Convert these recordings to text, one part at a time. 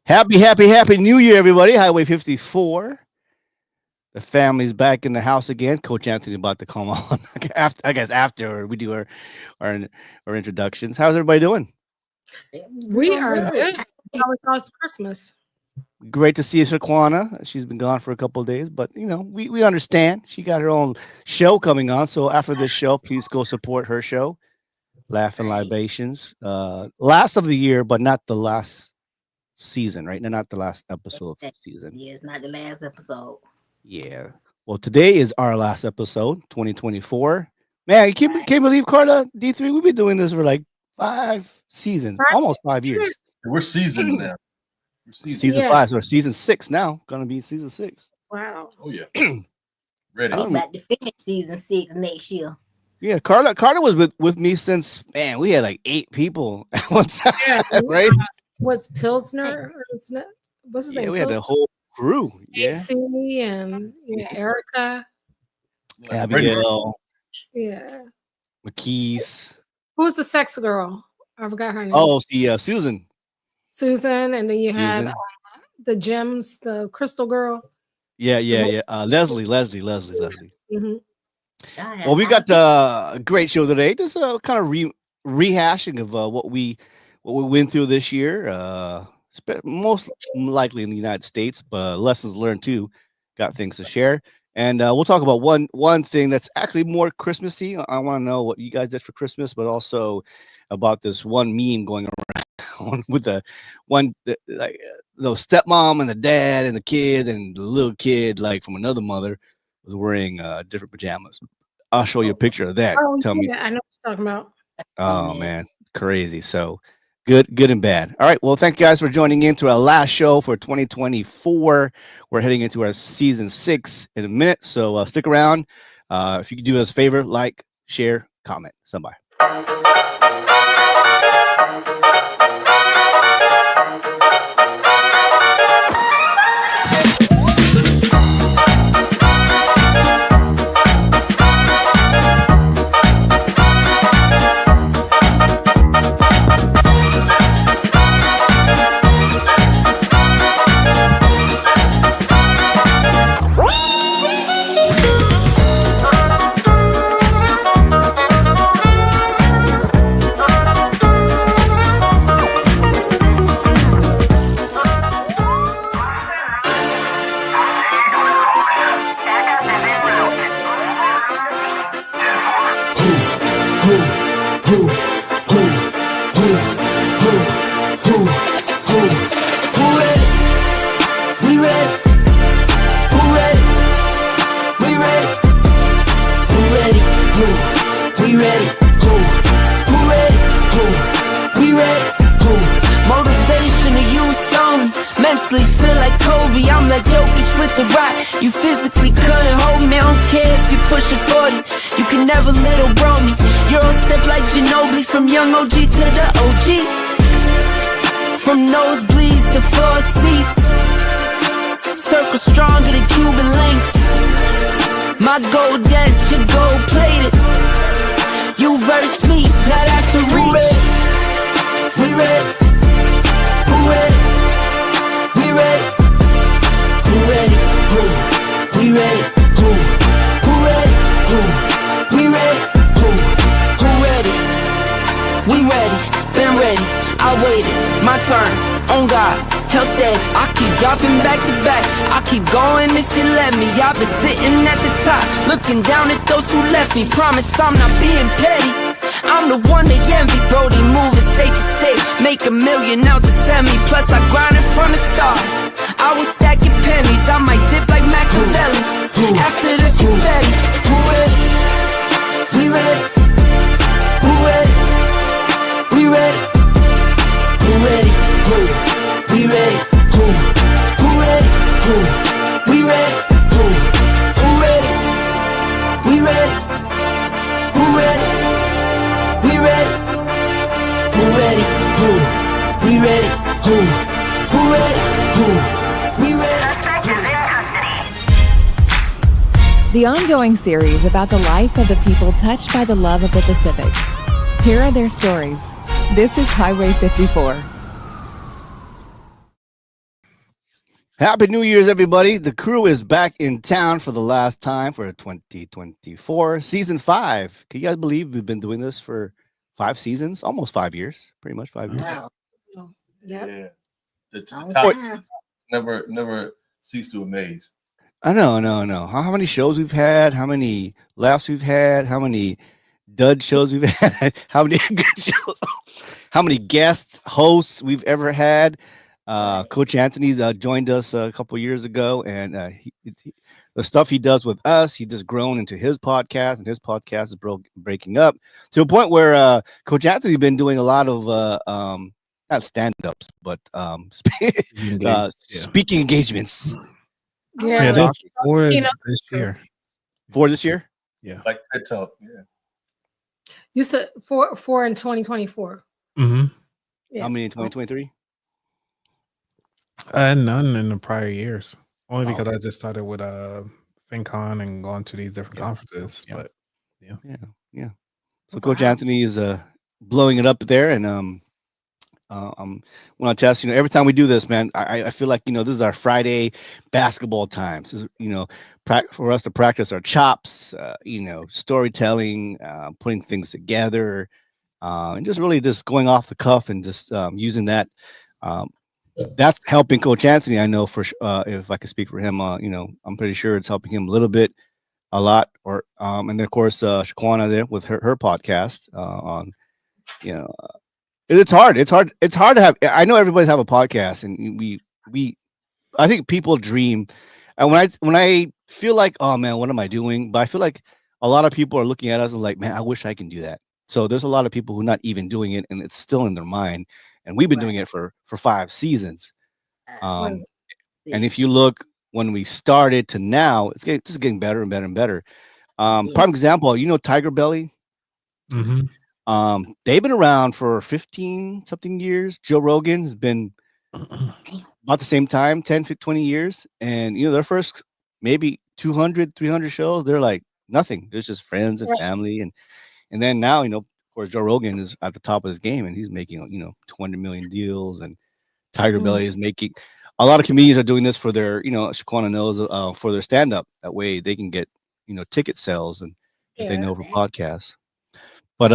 Happy New Year, everybody. Highway 54. The family's back in the house again. Coach Anthony about to come on after we do our, our introductions. How's everybody doing? We are good. How was Christmas? Great to see you, Shaquana. She's been gone for a couple of days, but we understand. She got her own show coming on. So after this show, please go support her show, Laughing Libations. Last of the year, but not the last season, right? No, not the last episode of the season. Yeah, it's not the last episode. Yeah. Well, today is our last episode, 2024. Man, you can't believe, Carla, D3, we've been doing this for like 5 seasons, almost 5 years. We're seasoned now. Season 5, or season 6 now. Gonna be season 6. Wow. Oh yeah. Ready. I'm about to finish season 6 next year. Yeah, Carla was with me since, man, we had like 8 people at one time, right? Was Pilsner? What's his name? We had the whole crew. Yeah. AC and Erica. Abigail. Yeah. McKees. Who's the sex girl? I forgot her name. Oh, Susan. Susan, and then you had the gems, the crystal girl. Yeah. Leslie. Mm-hmm. Well, we got a great show today. Just kind of rehashing of what we went through this year. Most likely in the United States, but lessons learned too. Got things to share, and we'll talk about one thing that's actually more Christmassy. I want to know what you guys did for Christmas, but also about this one meme going around with the stepmom and the dad and the kid and the little kid like from another mother was wearing different pajamas. I'll show you a picture of that. Tell me. I know what you're talking about. Oh man, crazy. So good and bad. All right. Well, thank you guys for joining in to our last show for 2024. We're heading into our season 6 in a minute. So stick around. If you could do us a favor, like, share, comment. Somebody. Down at those who left me, promise I'm not being petty. I'm the one they envy, Brody moving state to state, make $1 million out to send me. Plus I grinded from the start. I was stacking pennies, I might dip like Machiavelli. After the confetti, who ready? We ready? Who ready? We ready? Who ready? Who? We ready? Who? Who ready? Who? We ready? Who? Who ready? We ready? Who ready? We ready? Who ready? Who? We ready? Who? Who ready? Who? We ready? The ongoing series about the life of the people touched by the love of the Pacific. Here are their stories. This is Highway 54. Happy New Year's, everybody. The crew is back in town for the last time for 2024, season 5. Can you guys believe we've been doing this for 5 seasons? Almost 5 years. Pretty much 5 years. Wow. Yep. Yeah. The Long top time. never cease to amaze. I know. How many shows we've had, how many laughs we've had, how many dud shows we've had, how many good shows, how many guest hosts we've ever had. Right. Coach Anthony joined us a couple years ago, and the stuff he does with us, he just grown into his podcast, and his podcast is breaking up to a point where Coach Anthony's been doing a lot of not stand-ups, but speaking engagements. Yeah. that's for You know, this year. For this year. Yeah. Like TED Talk. Yeah. You said four in 2024. Mm-hmm. Yeah. How many in 2023? None in the prior years. Only Oh, because okay. I just started with FinCon and going to these different Yeah. conferences. Yeah. But Yeah. So Coach Anthony is blowing it up there, and want to test. Every time we do this, man, I feel like this is our Friday basketball times. This is, for us to practice our chops, storytelling, putting things together, and just really just going off the cuff and just using that. That's helping Coach Anthony. I know for if I could speak for him, I'm pretty sure it's helping him a little bit, a lot. Or and then of course Shaquana there with her podcast on, it's hard. It's hard to have. I know everybody's have a podcast, and I think people dream. And when I feel like, oh man, what am I doing? But I feel like a lot of people are looking at us and like, man, I wish I can do that. So there's a lot of people who are not even doing it, and it's still in their mind. And we've been doing it for 5 seasons. And if you look when we started to now, it's getting better and better and better. Prime example, Tiger Belly. mm-hmm. They've been around for 15 something years. Joe Rogan has been about the same time, 10, 20 years. And, their first maybe 200, 300 shows, they're like nothing. There's just friends and family. And then now, of course, Joe Rogan is at the top of his game, and he's making, 200 million deals. And Tiger Belly is making, a lot of comedians are doing this for their, Shaquana knows, for their stand-up. That way they can get, ticket sales and if they know for podcasts. But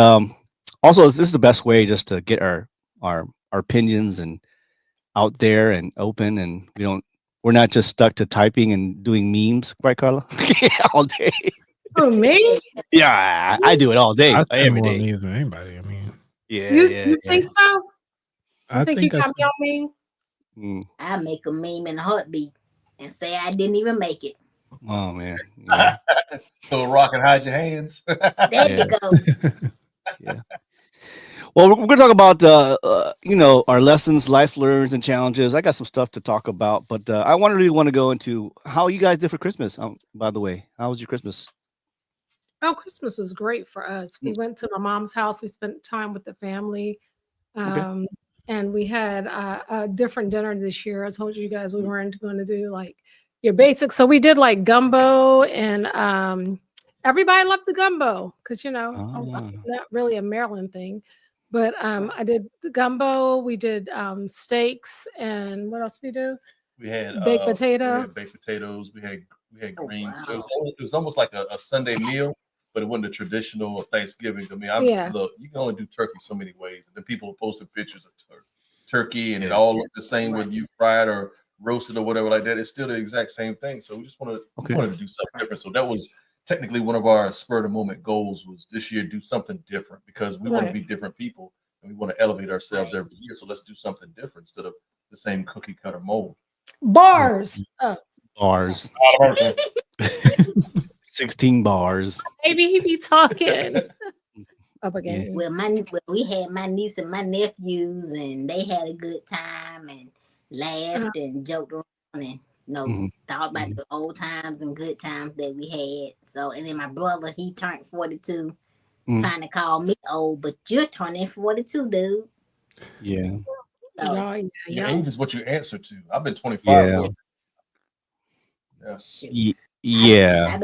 also, this is the best way just to get our opinions and out there and open, and we're not just stuck to typing and doing memes, right, Carla? All day. Oh, me? Yeah, I do it all day, I spend every more day. memes than anybody. I mean, You think so? I think you I got me on me? I make a meme in a heartbeat and say I didn't even make it. Oh man. Throw a rock and hide your hands. There you go. Yeah. Well, we're going to talk about, our lessons, life learns, and challenges. I got some stuff to talk about, but I really want to go into how you guys did for Christmas. By the way, how was your Christmas? Oh, Christmas was great for us. We went to my mom's house. We spent time with the family. And we had a different dinner this year. I told you guys we weren't going to do like your basics. So we did like gumbo, and everybody loved the gumbo because, not really a Maryland thing. But I did the gumbo. We did steaks, and what else we do? We had baked potato. We had baked potatoes. We had greens. So it was almost like a Sunday meal, but it wasn't a traditional Thanksgiving. I mean, look, you can only do turkey so many ways, and then people are posting pictures of turkey, and it all looked the same whether you fried or roasted or whatever like that. It's still the exact same thing. So we just wanted to do something different. So that was technically one of our spur of the moment goals, was this year do something different, because we want to be different people and we want to elevate ourselves every year. So let's do something different instead of the same cookie cutter mold. Bars. Bars. 16 bars. Maybe he be talking up again. Well, we had my niece and my nephews, and they had a good time and laughed and joked around and thought about the old times and good times that we had. So, and then my brother, he turned 42, trying to call me old, but you're turning 42, dude. Yeah. So, your age is what you answer to. I've been 25. Yeah.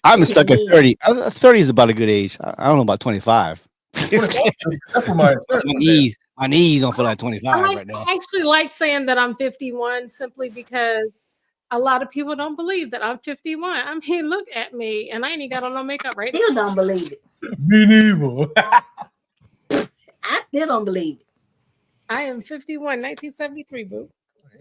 I'm stuck at 30. 30 is about a good age. I don't know about 25. That's what my My knees don't feel like 25 right now. I actually like saying that I'm 51 simply because a lot of people don't believe that I'm 51. I mean, look at me, and I ain't even got on no makeup right now. Still don't believe it. Me neither. I still don't believe it. I am 51, 1973, boo.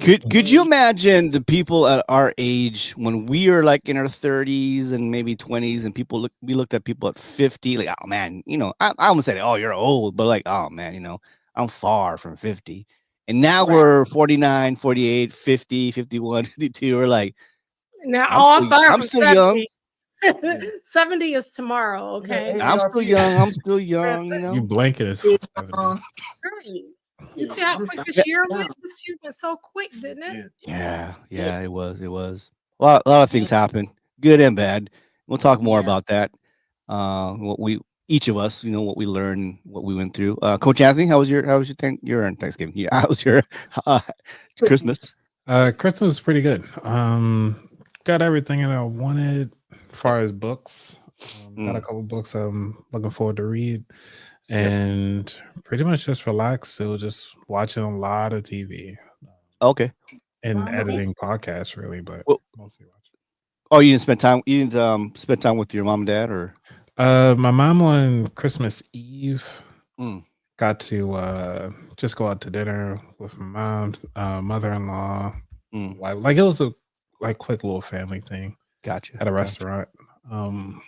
Could you imagine the people at our age when we are like in our 30s and maybe 20s, and we looked at people at 50, like, oh man, I almost said, oh, you're old, but like, oh man, I'm far from 50. And now we're 49, 48, 50, 51, 52. We're like, now, I'm far I'm from still 70. young. 70 is tomorrow, okay? I'm still young. I'm still young, You blanket is for 70. Right. You see how quick this year went? This year went so quick, didn't it? Yeah, it was. A lot of things happened, good and bad. We'll talk more about that. Each of us, what we learned, what we went through. Coach Anthony, how was your Thanksgiving? Yeah, how was your Christmas? Christmas was pretty good. Got everything that I wanted as far as books. Got a couple books I'm looking forward to read. And pretty much just relaxed. So just watching a lot of TV. Okay. And editing podcasts, really, but mostly watching. Oh, you didn't spend time. You didn't spend time with your mom and dad, or? My mom on Christmas Eve got to just go out to dinner with my mom, mother-in-law. Like it was a quick little family thing. Gotcha. At a restaurant, and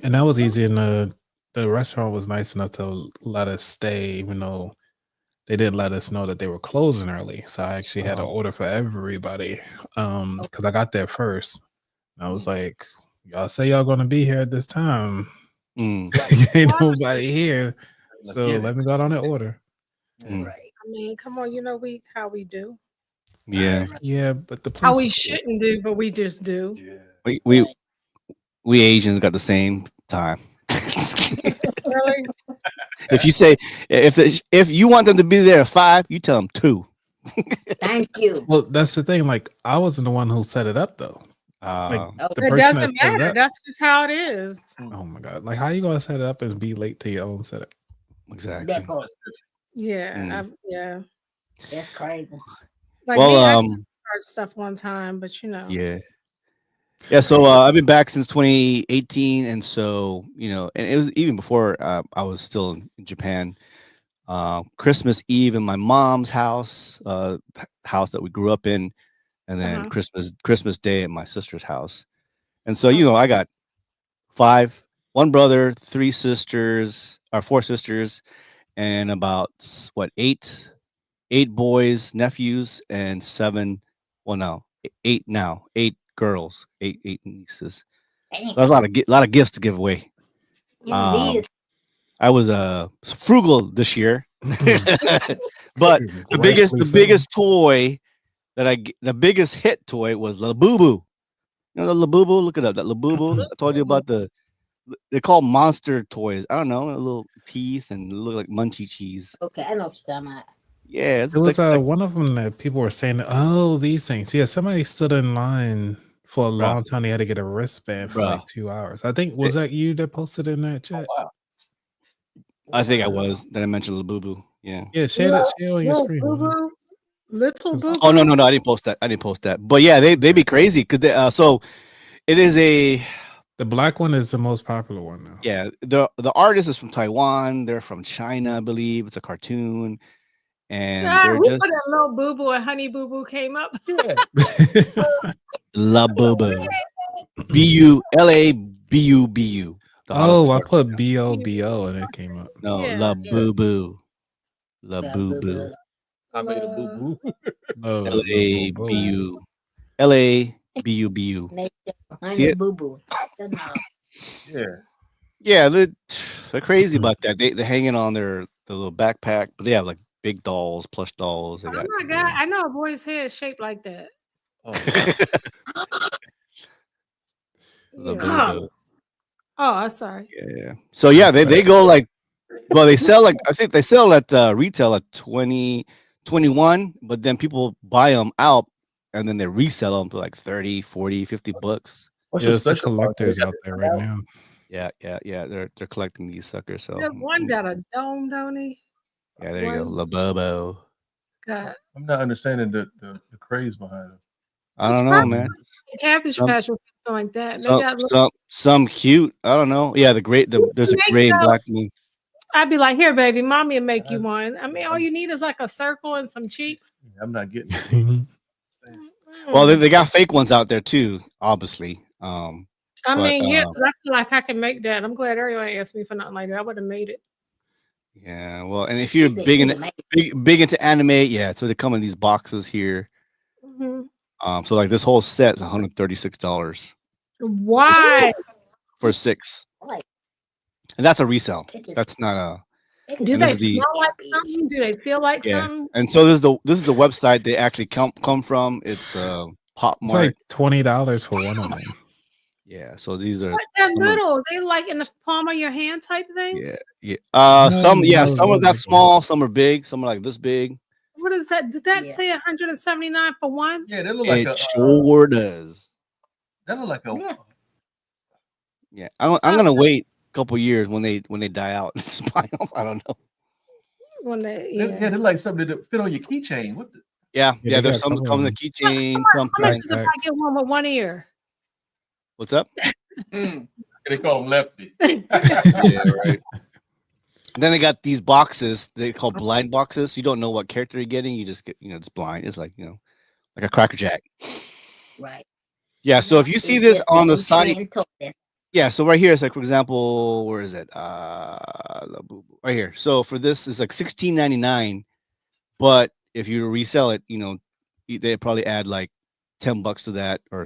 that was easy. And the restaurant was nice enough to let us stay, even though they didn't let us know that they were closing early. So I actually had to order for everybody because I got there first. I was like, y'all say y'all going to be here at this time. Ain't nobody here. So let me go on and order. Right. I mean, come on, how we do. Yeah. Yeah, but the place how we shouldn't do, but we just do. Yeah. We Asians got the same time. Really? If you say if you want them to be there at 5, you tell them 2. Thank you. Well, that's the thing. Like, I wasn't the one who set it up, though. It doesn't matter. That's just how it is. Oh my god! Like, how you gonna set it up and be late to your own setup? Exactly. Yeah, yeah. That's crazy. Like I start stuff one time, but Yeah. Yeah, so I've been back since 2018, and so and it was even before I was still in Japan. Christmas Eve in my mom's house, house that we grew up in, and then Christmas Day at my sister's house. And so I got 1 brother, 4 sisters, and about 8 boys, nephews, and 7. Well, no, 8 now. 8 girls, 8 nieces. So that's a lot of gifts to give away. Yes, it is. I was frugal this year, but the biggest toy the biggest hit toy was Labubu. The Labubu. Look it up. That Labubu. I told you about they're called monster toys. I don't know, little teeth and look like munchie cheese. Okay, I know what you're talking about. Yeah, it was one of them that people were saying, "Oh, these things." Yeah, somebody stood in line for a long time. They had to get a wristband for like 2 hours. I think was that you that posted in that chat? Oh, wow. I think I was. Then I mentioned Labubu. Yeah. Yeah, share on your screen. Little boo. Oh no, I didn't post that. But yeah, they be crazy because so it is the black one is the most popular one now. Yeah, the artist is from Taiwan. They're from China, I believe. It's a cartoon. And they're we just put a little boo boo and Honey Boo Boo came up. Labubu. BULABUBU. Oh, I put BOBO and it came up. No, Labubu. Labubu. I made a boo boo. LABU. LABUBU. See it? Boo boo. Yeah, they're crazy about that. They're hanging on the little backpack, but they have like big dolls, plush dolls. They got, my god! I know a boy's head shaped like that. Labubu. Oh, I'm sorry. Yeah. So yeah, they go like, well, they sell like I think they sell at retail at 20, 21, but then people buy them out and then they resell them for like 30, 40, 50 bucks. Yeah, there's the collectors out there right now. Yeah. They're collecting these suckers. So one got a dome, don't he? Yeah, there you go, Labobo. I'm not understanding the craze behind it. I don't know, man. Cabbage Some Patch or something like that. And they got some cute. I don't know. Yeah, there's a gray and black one. I'd be like, here, baby, mommy will make you one. I mean, all you need is like a circle and some cheeks. I'm not getting it. Well, they got fake ones out there too, obviously. I mean, yeah, I feel like I can make that. I'm glad everybody asked me for nothing like that. I would have made it. Yeah, well, and if you're big into anime, yeah, so they come in these boxes here. So like this whole set is $136. Why? For 6. And that's a resale. That's not a. Do they smell like something? Do they feel like something? And so this is the website they actually come from. It's Pop It's Mart. like $20 for one of them. Yeah, so these are. But they're little. They like in the palm of your hand type thing. Yeah. Some are that small. Some are big. Some are like this big. What is that? Did that say 179 for one? Yeah, they look like it sure does. That look like a. Yes. Yeah, I'm gonna wait a couple years when they die out. I don't know. When they they're like something that fit on your keychain. What? Yeah. There's some that come in the keychain. How much is if I get one with one ear? What's up? They call them lefty. Yeah, right. And then they got these boxes they call blind boxes. You don't know what character you're getting. You just get, it's blind. It's like, like a Cracker Jack. Right. Yeah. So if you see this on the site, yeah. So right here, it's like, for example, where is it? Right here. So for this, it's like $16.99. But if you resell it, they probably add like $10 to that, or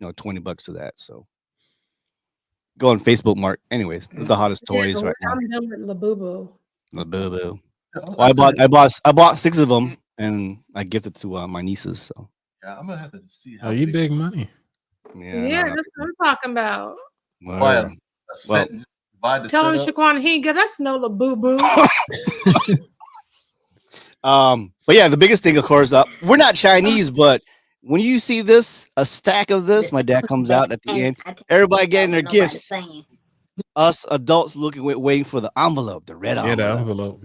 $20 to that. So go on Facebook, Mark. Anyways, this is the hottest toys right now. I'm done with Labubu. Labubu. Well, I bought 6 of them and I gifted to my nieces. So yeah, I'm gonna have to see how you big money. Yeah, that's what I'm talking about. Well, tell him Shaquan he ain't get us no Labubu. But yeah, the biggest thing, of course, we're not Chinese, but when you see this, a stack of this, my dad comes out at the end. Everybody getting their gifts. Us adults waiting for the envelope, the red envelope. Yeah, the envelope.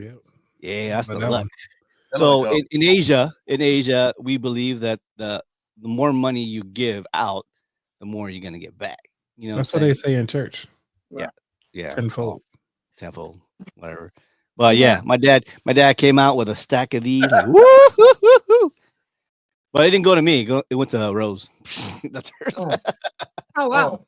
Yeah, that's the luck. So in Asia, we believe that the more money you give out, the more you're gonna get back. That's what they say in church. Yeah. Tenfold, whatever. But yeah, my dad came out with a stack of these, like woo. But it didn't go to me. It went to Rose. That's hers. Oh wow.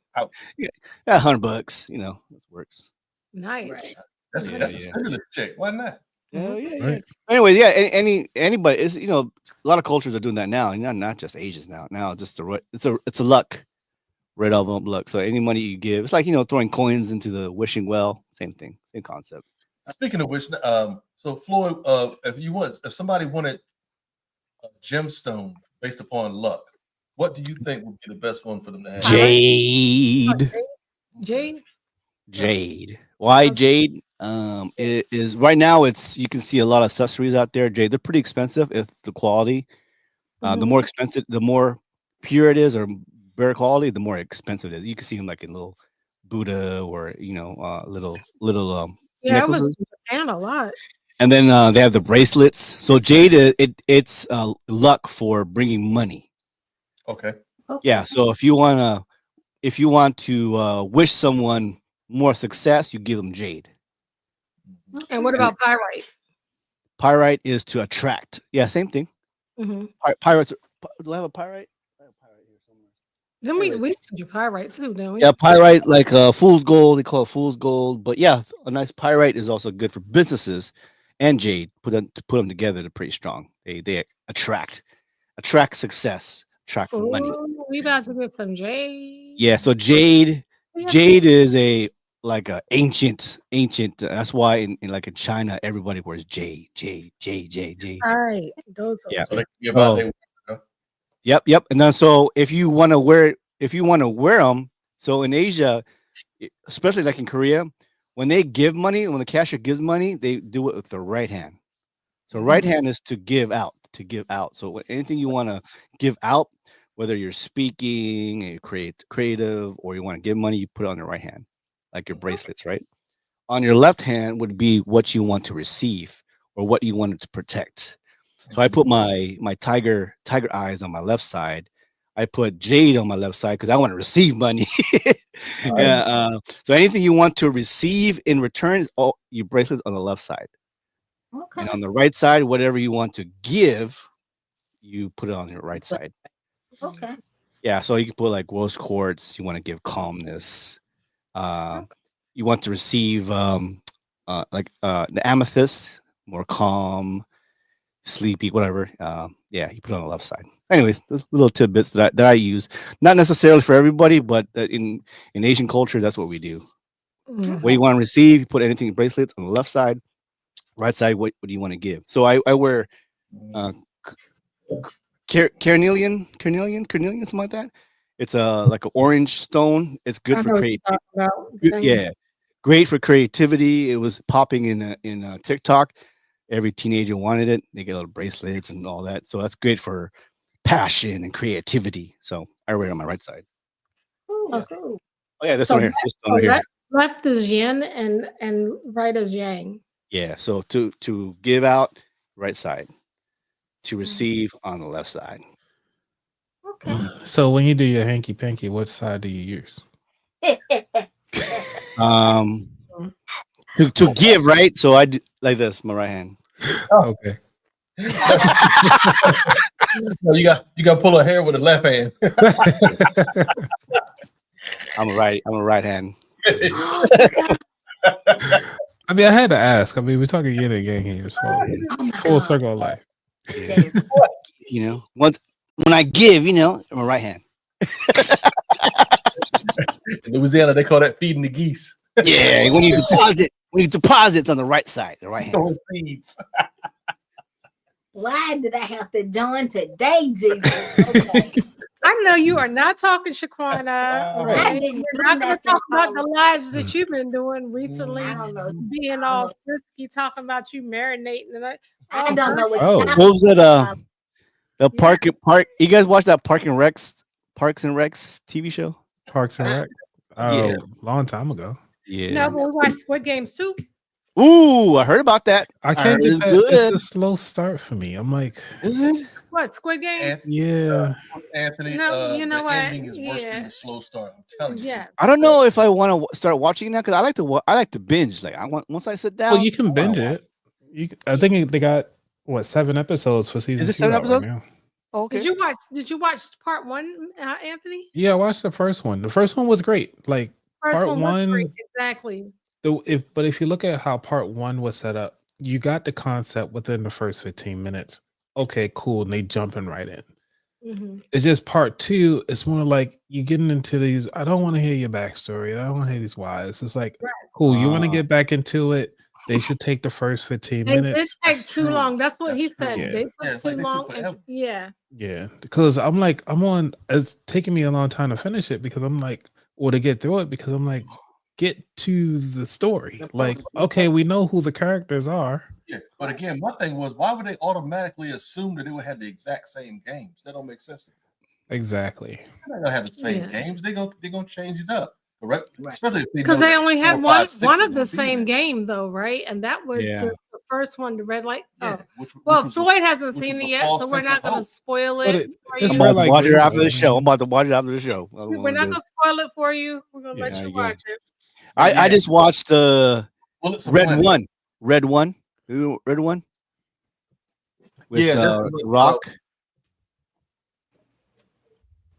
Yeah, $100. This works. Nice. That's a stimulus check. Why not? Yeah. Anyway, yeah. Anybody is a lot of cultures are doing that now. Not just Asians now. Now just it's a luck, red envelope luck. So any money you give, it's like throwing coins into the wishing well. Same thing, same concept. Speaking of which, so Floyd, if somebody wanted a gemstone based upon luck, what do you think would be the best one for them to have? Jade. Why jade? It is right now. You can see a lot of accessories out there. Jade, they're pretty expensive. If the quality, the more expensive, the more pure it is, or better quality, the more expensive it is. You can see them like in little Buddha or little yeah, necklaces. I was in Japan a lot. And then they have the bracelets. So jade, it's luck for bringing money. Okay. Yeah. So if you want to wish someone more success, you give them jade. And what about pyrite? Pyrite is to attract. Yeah, same thing. Pyrite. Do I have a pyrite? I have a pyrite here somewhere. Then we send you pyrite too, don't we? Yeah, pyrite, like fool's gold. They call it fool's gold. But yeah, a nice pyrite is also good for businesses, and jade. Put them together, they're pretty strong. They attract success, attract money. We about to get some jade. Yeah, so jade is a ancient. That's why in China, everybody wears jade. All right, those. Yeah. So Yep. And then so if you want to wear them, so in Asia, especially like in Korea, when they give money, when the cashier gives money, they do it with the right hand. So right hand is to give out. So anything you want to give out, whether you're speaking, you creative, or you want to give money, you put it on the right hand, like your bracelets, right? On your left hand would be what you want to receive, or what you wanted to protect. So I put my tiger eyes on my left side. I put jade on my left side because I want to receive money. So anything you want to receive in return, all your bracelets on the left side. Okay. And on the right side, whatever you want to give, you put it on your right side. Okay. Yeah, so you can put like rose quartz. You want to give calmness. You want to receive the amethyst, more calm, sleepy, whatever. Yeah, you put it on the left side. Anyways, those little tidbits that I use, not necessarily for everybody, but in Asian culture, that's what we do. What you want to receive, you put anything in bracelets on the left side. Right side, what do you want to give? So I wear carnelian, something like that. It's like an orange stone. It's good for creativity. Yeah, great for creativity. It was popping in TikTok. Every teenager wanted it. They get little bracelets and all that. So that's great for passion and creativity. So I wear it on my right side. Cool. Oh yeah, this one here. This one here. Left is yin and right is yang. Yeah. So to give out, right side. To receive on the left side. Okay. So when you do your hanky panky, what side do you use? To give, right? So I do like this, my right hand. Okay. You got to pull her hair with the left hand. I'm a right hand. I mean, I had to ask. I mean, we're talking yin and yang here, so full circle of life. You know, when I give, I'm a right hand. In Louisiana, they call that feeding the geese. Yeah, when you deposit, it's on the right side, the right hand. Why did I have to join today, Jesus? Okay. I know you are not talking, Shaquana. Right. We're not going to talk about the lives that you've been doing recently. I don't know. Being all frisky, talking about you marinating. And I don't know what Oh. you're talking What was that? about. The park. You guys watch that Parks and Recs TV show? Parks and Rec? Yeah. Long time ago. Yeah. No, but we watched Squid Games too. Ooh, I heard about that. I can't It's get good. It's a slow start for me. I'm like, Is it? What, Squid Games? Anthony, No, you know the what? ending is worse than the slow start. I'm telling you. Yeah. I don't know if I want to start watching it now because I like to binge. Like once I sit down. well, you can binge it. I think they got 7 episodes for season 2. Is it 7 out episodes? Right now. Oh, okay. Did you watch part 1, Anthony? Yeah, I watched the first one. The first one was great. Like First part one was great, exactly. If you look at how part 1 was set up, you got the concept within the first 15 minutes. Okay, cool. And they jumping right in. Mm-hmm. It's just part 2. It's more like you getting into these. I don't want to hear your backstory. I don't want to hear these whys. It's like, cool. You want to get back into it. They should take the first 15 minutes. It take too long. That's what he said. Yeah. They took too long. Yeah. Because I'm like, it's taking me a long time to finish it because I'm like, or to get through it because I'm like, get to the story. Like, okay, we know who the characters are. Yeah, but again, my thing was, why would they automatically assume that they would have the exact same games? That don't make sense to me. Exactly. They're not gonna have the same games. They're gonna change it up. Right. Especially because they only had one of the same game though, right? And that was the first one, the red light. Floyd hasn't seen it yet, so we're not going to spoil it. I'm about to watch it after the show. We're not going to spoil it for you. We're going to let you watch it. I just watched the Red One with Rock.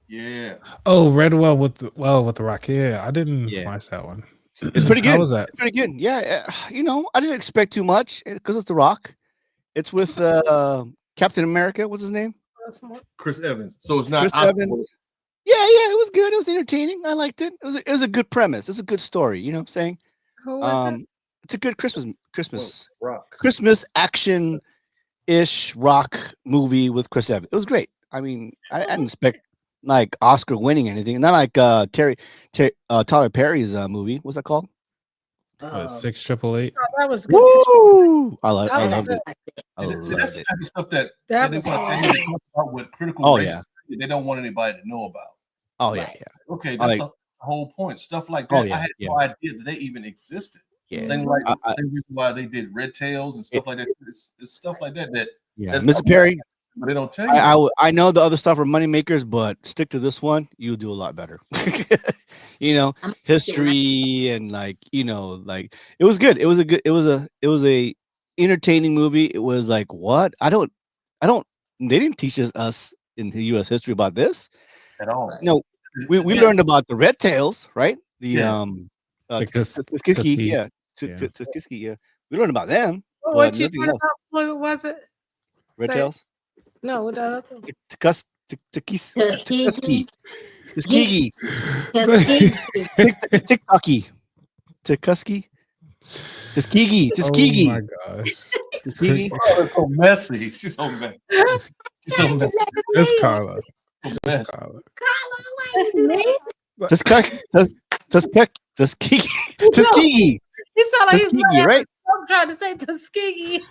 Yeah. Oh, Red One with the Rock. Yeah, I didn't watch that one. It's pretty good. How was that? Pretty good. Yeah. I didn't expect too much because it's the Rock. It's with Captain America. What's his name? Chris Evans. So it's not Chris Evans. Yeah. It was good. It was entertaining. I liked it. It was a good premise. It's a good story. You know what I'm saying? Who was it? It's a good Christmas action-ish rock movie with Chris Evans. It was great. I mean, I didn't expect like Oscar winning anything. Not like Tyler Perry's movie. What's that called? 688. That was good. Woo! I loved it. That's the type of stuff that was they talk about with critical race. They don't want anybody to know about. Oh yeah. Okay, that's the whole point. Stuff like that. I had no idea that they even existed. Yeah. Same reason why they did Red Tails and stuff like that. It's stuff like that Mr. Perry, but they don't tell you. I know the other stuff are money makers, but stick to this one. You'll do a lot better. History and like it was good. It was a entertaining movie. It was like what I don't they didn't teach us in the U.S. history about this At all. No, we learned about the red tails, right? The Tuskegee, Yeah. Tuskegee, yeah. We learned about them, but What you nothing said else. about Blue, was it? Red Say it. tails, No, what the other? Tuskegee, Tuskegee, Tuskegee. Tuskegee, Tuskegee, Tuskegee, Oh Tuskegee, my gosh. Tuskegee. Oh, it's so messy. She's so messy. She's so messy. It's Carla. Messy. It's Carla. Carla, why you do that? Tuskegee, Tuskegee, He sounded like Tuskegee, right? I'm trying to say Tuskegee.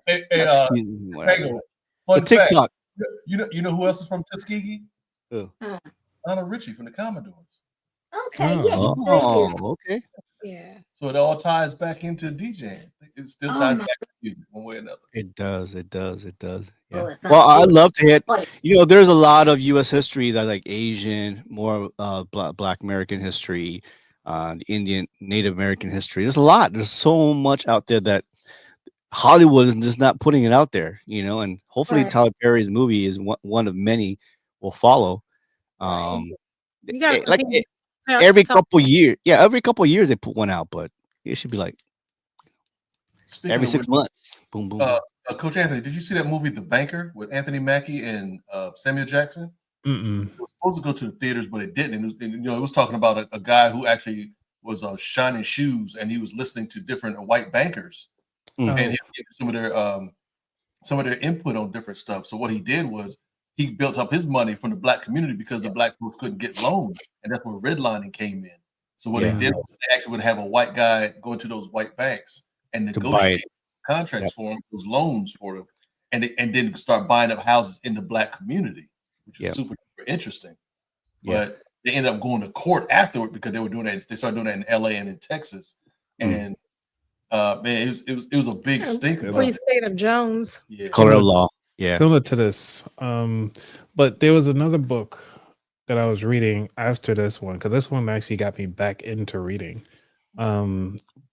Hey, Whatever. fun The TikTok. fact. You know who else is from Tuskegee? Who? Lionel Richie from the Commodores. Okay, yeah. Oh, okay. Yeah. So it all ties back into DJing. It still ties back to music one way or another. It does. Yeah. Oh, it sounds Well, I good. love to hit. Oh, There's a lot of U.S. history that like Asian, more Black American history, Indian, Native American history. There's a lot. There's so much out there that Hollywood is just not putting it out there. And hopefully Right. Tyler Perry's movie is one of many will follow. You got Like every couple years. Yeah, every couple years they put one out, but it should be like Speaking every of 6 which, months. Boom, boom. Coach Anthony, did you see that movie The Banker with Anthony Mackie and Samuel Jackson? Mm-mm. It was supposed to go to the theaters, but it didn't. It was talking about a guy who actually was shining shoes, and he was listening to different white bankers, and he gave some of their input on different stuff. So what he did was he built up his money from the Black community because the Black folks couldn't get loans, and that's where redlining came in. So what they did was they actually would have a white guy go into those white banks and negotiate contracts for them, those loans for them, and then start buying up houses in the Black community, which is super interesting. But they ended up going to court afterward because they were doing that. They started doing that in LA and in Texas, and man, it was a big stinker. Free state of Jones. Yeah, Colorado law. Yeah, similar to this. But there was another book that I was reading after this one, because this one actually got me back into reading.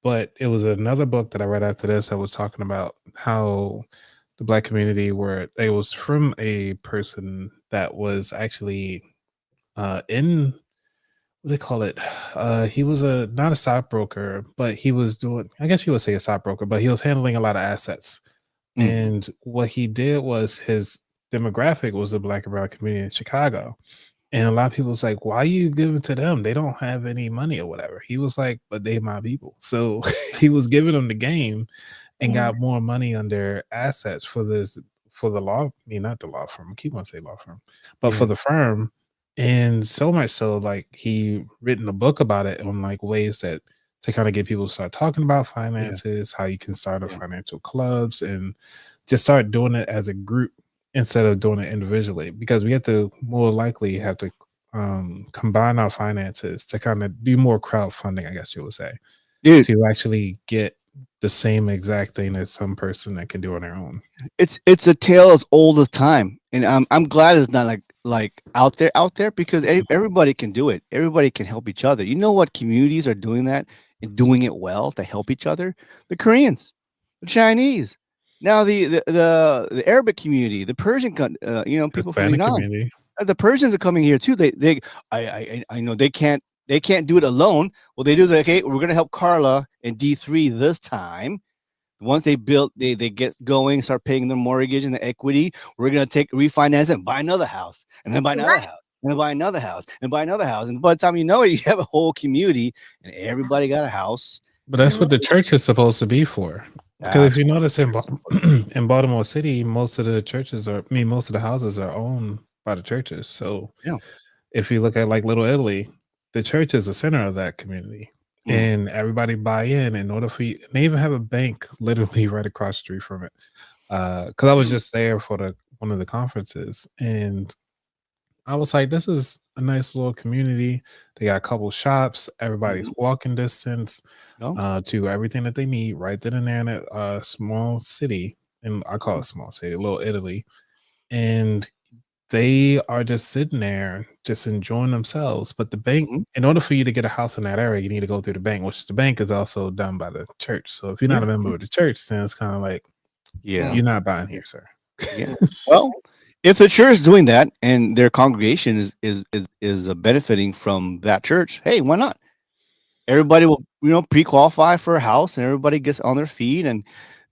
But it was another book that I read after this that was talking about how the Black community it was from a person that was actually in what do they call it? He was not a stockbroker, but he was doing, I guess you would say a stockbroker, but he was handling a lot of assets. And what he did was his demographic was the Black and brown community in Chicago. And a lot of people was like, why are you giving to them? They don't have any money or whatever. He was like, but they my people. So he was giving them the game and got more money on their assets for the law. Not the law firm. I keep on saying law firm, but for the firm. And so much so, like he written a book about it on like ways to kind of get people to start talking about finances, how you can start a financial clubs and just start doing it as a group instead of doing it individually, because we have to more likely have to combine our finances to kind of do more crowdfunding, I guess you would say, to actually get the same exact thing as some person that can do on their own. It's a tale as old as time, and I'm glad it's not like out there because everybody can do it. Everybody can help each other. You know what communities are doing that and doing it well to help each other? The Koreans, the Chinese, now the Arabic community, the Persian, people from Iran. The Persians are coming here too. I know they can't do it alone. What they do is okay, we're gonna help Carla and D3 this time. Once they get going, start paying their mortgage and the equity, we're gonna refinance it and buy another house, and then buy another house, and then buy another house, and buy another house. And by the time you know it, you have a whole community and everybody got a house. But that's what the church is supposed to be for. Because if you notice in Baltimore City, most of the houses are owned by the churches. So if you look at like Little Italy, the church is the center of that community. And everybody buy in order for you. They even have a bank literally right across the street from it. Because I was just there for one of the conferences, and I was like, this is a nice little community. They got a couple shops. Everybody's walking distance to everything that they need right then and there in a small city. And I call it small city, Little Italy. And they are just sitting there, just enjoying themselves. But the bank, in order for you to get a house in that area, you need to go through the bank, which the bank is also done by the church. So if you're not a member of the church, then it's kind of like, you're not buying here, sir. Yeah. Well, if the church is doing that and their congregation is benefiting from that church, hey, why not? Everybody will, pre-qualify for a house, and everybody gets on their feet, and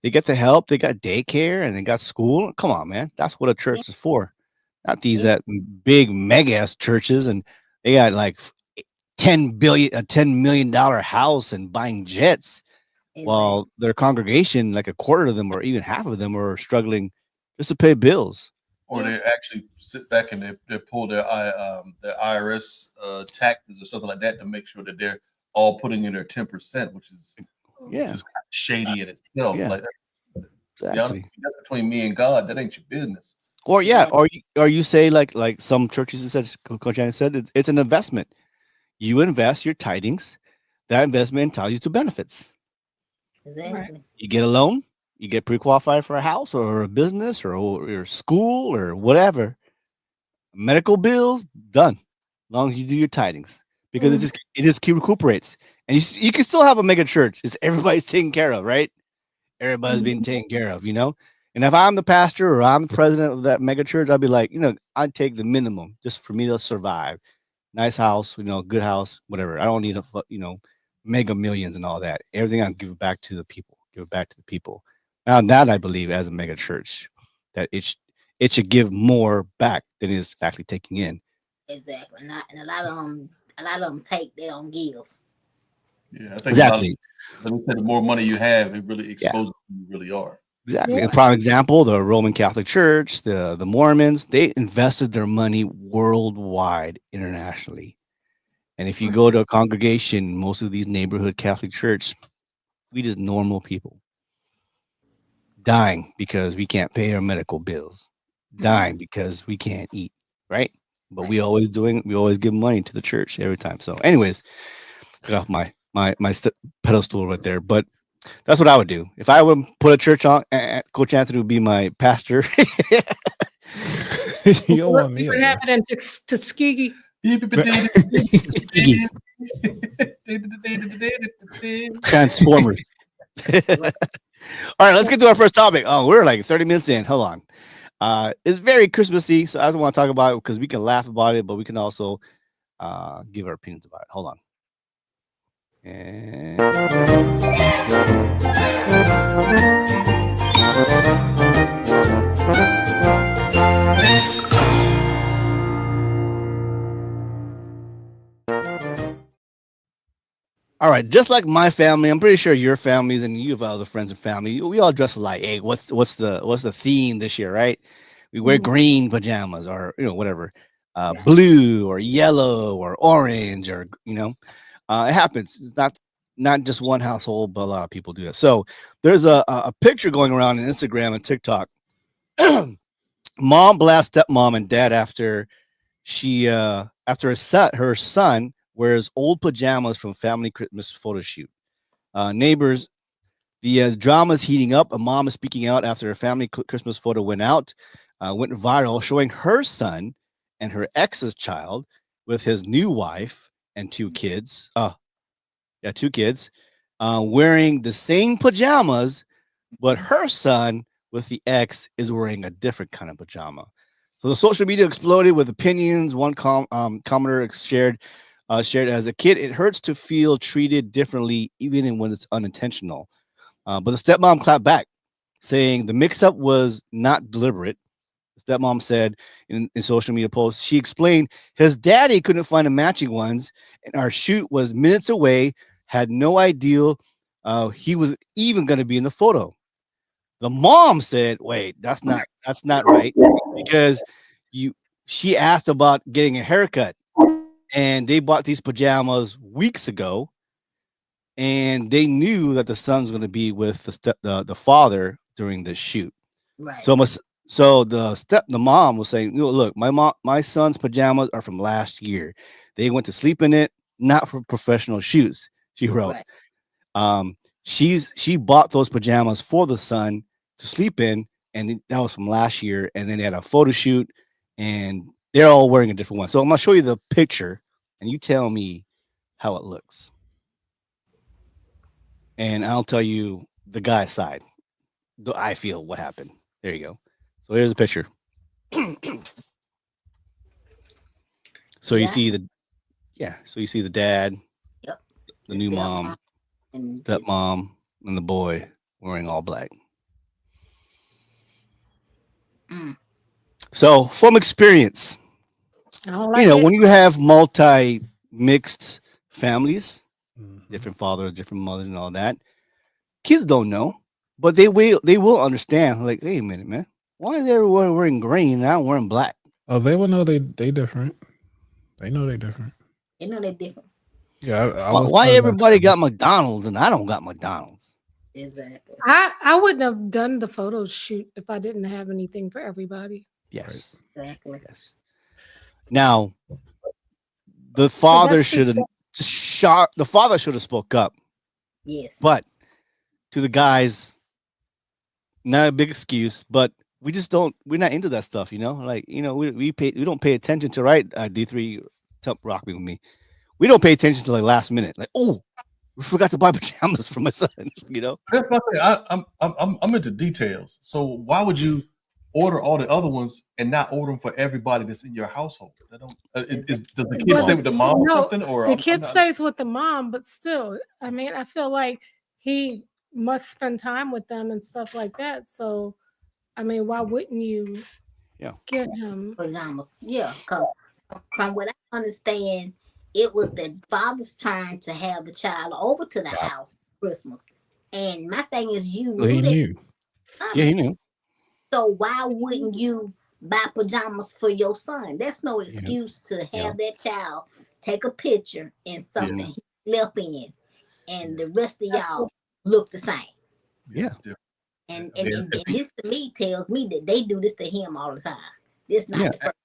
they get to help. They got daycare, and they got school. Come on, man, that's what a church is for. Not these that big mega ass churches, and they got like $10 million house and buying jets, while their congregation, like a quarter of them or even half of them, are struggling just to pay bills. Or they actually sit back and they pull their IRS taxes or something like that to make sure that they're all putting in their 10%, which is shady in itself. Yeah. Like, Exactly. that's between me and God. That ain't your business. Or or you say like some churches said, Coach Ann said, it's an investment. You invest your tidings, that investment entitles you to benefits. Exactly. You get a loan, you get pre-qualified for a house or a business or school or whatever. Medical bills done, as long as you do your tidings, because it just recuperates, and you can still have a mega church. It's everybody's taken care of, right? Everybody's being taken care of, And if I'm the pastor or I'm the president of that mega church, I'd be like, I'd take the minimum just for me to survive. Nice house, good house, whatever. I don't need mega millions and all that. Everything I give it back to the people. Give it back to the people. Now that I believe as a mega church, that it should give more back than it's actually taking in. Exactly. And a lot of them take, they don't give. Yeah, I think exactly. Let me say, the more money you have, it really exposes who you really are. Exactly. Yeah. A prime example, the Roman Catholic Church, the Mormons, they invested their money worldwide, internationally. And if you go to a congregation, most of these neighborhood Catholic church, we just normal people dying because we can't pay our medical bills, dying because we can't eat, right? But we always give money to the church every time. So anyways, get off my pedestal right there. But that's what I would do. If I would put a church on, Coach Anthony would be my pastor. You don't want me. What happened in Tuskegee? Transformers. All right, let's get to our first topic. Oh, we're like 30 minutes in. Hold on. It's very Christmassy, so I don't want to talk about it because we can laugh about it, but we can also give our opinions about it. Hold on. And all right, just like my family, I'm pretty sure your families and you have other friends and family, we all dress alike. Hey, what's the theme this year, right? We wear green pajamas or whatever, blue or yellow or orange or it happens. It's not just one household, but a lot of people do that. So there's a picture going around on Instagram and TikTok. Mom blasts stepmom and dad after her son wears old pajamas from family Christmas photo shoot. Neighbors, the drama's heating up. A mom is speaking out after a family Christmas photo went viral, showing her son and her ex's child with his new wife and two kids. Two kids wearing the same pajamas, but her son with the ex is wearing a different kind of pajama. So the social media exploded with opinions. One commenter shared as a kid, it hurts to feel treated differently, even when it's unintentional. But the stepmom clapped back, saying the mix-up was not deliberate. The stepmom said in social media posts, she explained his daddy couldn't find a matching ones, and our shoot was minutes away, had no idea he was even going to be in the photo. The mom said, wait, that's not right, because she asked about getting a haircut, and they bought these pajamas weeks ago, and they knew that the son's going to be with the father during the shoot. Right. So So the mom was saying, look, my son's pajamas are from last year. They went to sleep in it, not for professional shoes. She wrote. Right. Um, she bought those pajamas for the son to sleep in, and that was from last year. And then they had a photo shoot, and they're all wearing a different one. So I'm gonna show you the picture, and you tell me how it looks, and I'll tell you the guy's side. I feel what happened. There you go. So here's the picture. So you Yeah. see so you see the dad, Yep. the new mom, stepmom, and the boy wearing all black. Mm. So from experience, I don't like when it. you have multi mixed families, Mhm. different fathers, different mothers, and all that, kids don't know, but they will understand. Like, hey, a minute, man, why is everyone wearing green and I'm wearing black? Oh, they will know they different. They know they different. You know they're different. Yeah, I Why, was why part of that everybody family. got McDonald's and I don't got McDonald's? Exactly. I wouldn't have done the photo shoot if I didn't have anything for everybody. Yes, Exactly. yes. Now the 'Cause that father should speaks have to shot. The father should have spoke up, Yes. but to the guys, not a big excuse, but we just don't. We're not into that stuff, Like we don't pay attention to right. D3, rock me with me. We don't pay attention to like last minute. Like, oh, we forgot to buy pajamas for my son. That's my thing. I'm into details. So why would you order all the other ones and not order them for everybody that's in your household? I don't. Does the kid But stay with the mom or something? Or the I'm kid not. stays with the mom, but still, I mean, I feel like he must spend time with them and stuff like that. So, I mean, why wouldn't you Yeah. get him? Pajamas. Yeah, because from what I understand, it was the father's turn to have the child over to the Yeah. house for Christmas. And my thing is, you So he knew that knew. Yeah, he coming. knew. So why wouldn't you buy pajamas for your son? That's no Yeah. excuse to Yeah. have that child take a picture in something Mhm. he slept in, and Yeah. the rest of That's y'all what- look the same. Yeah. It's different. And I and, mean, and, and this to me tells me that they do this to him all the time. This Yeah. not the first.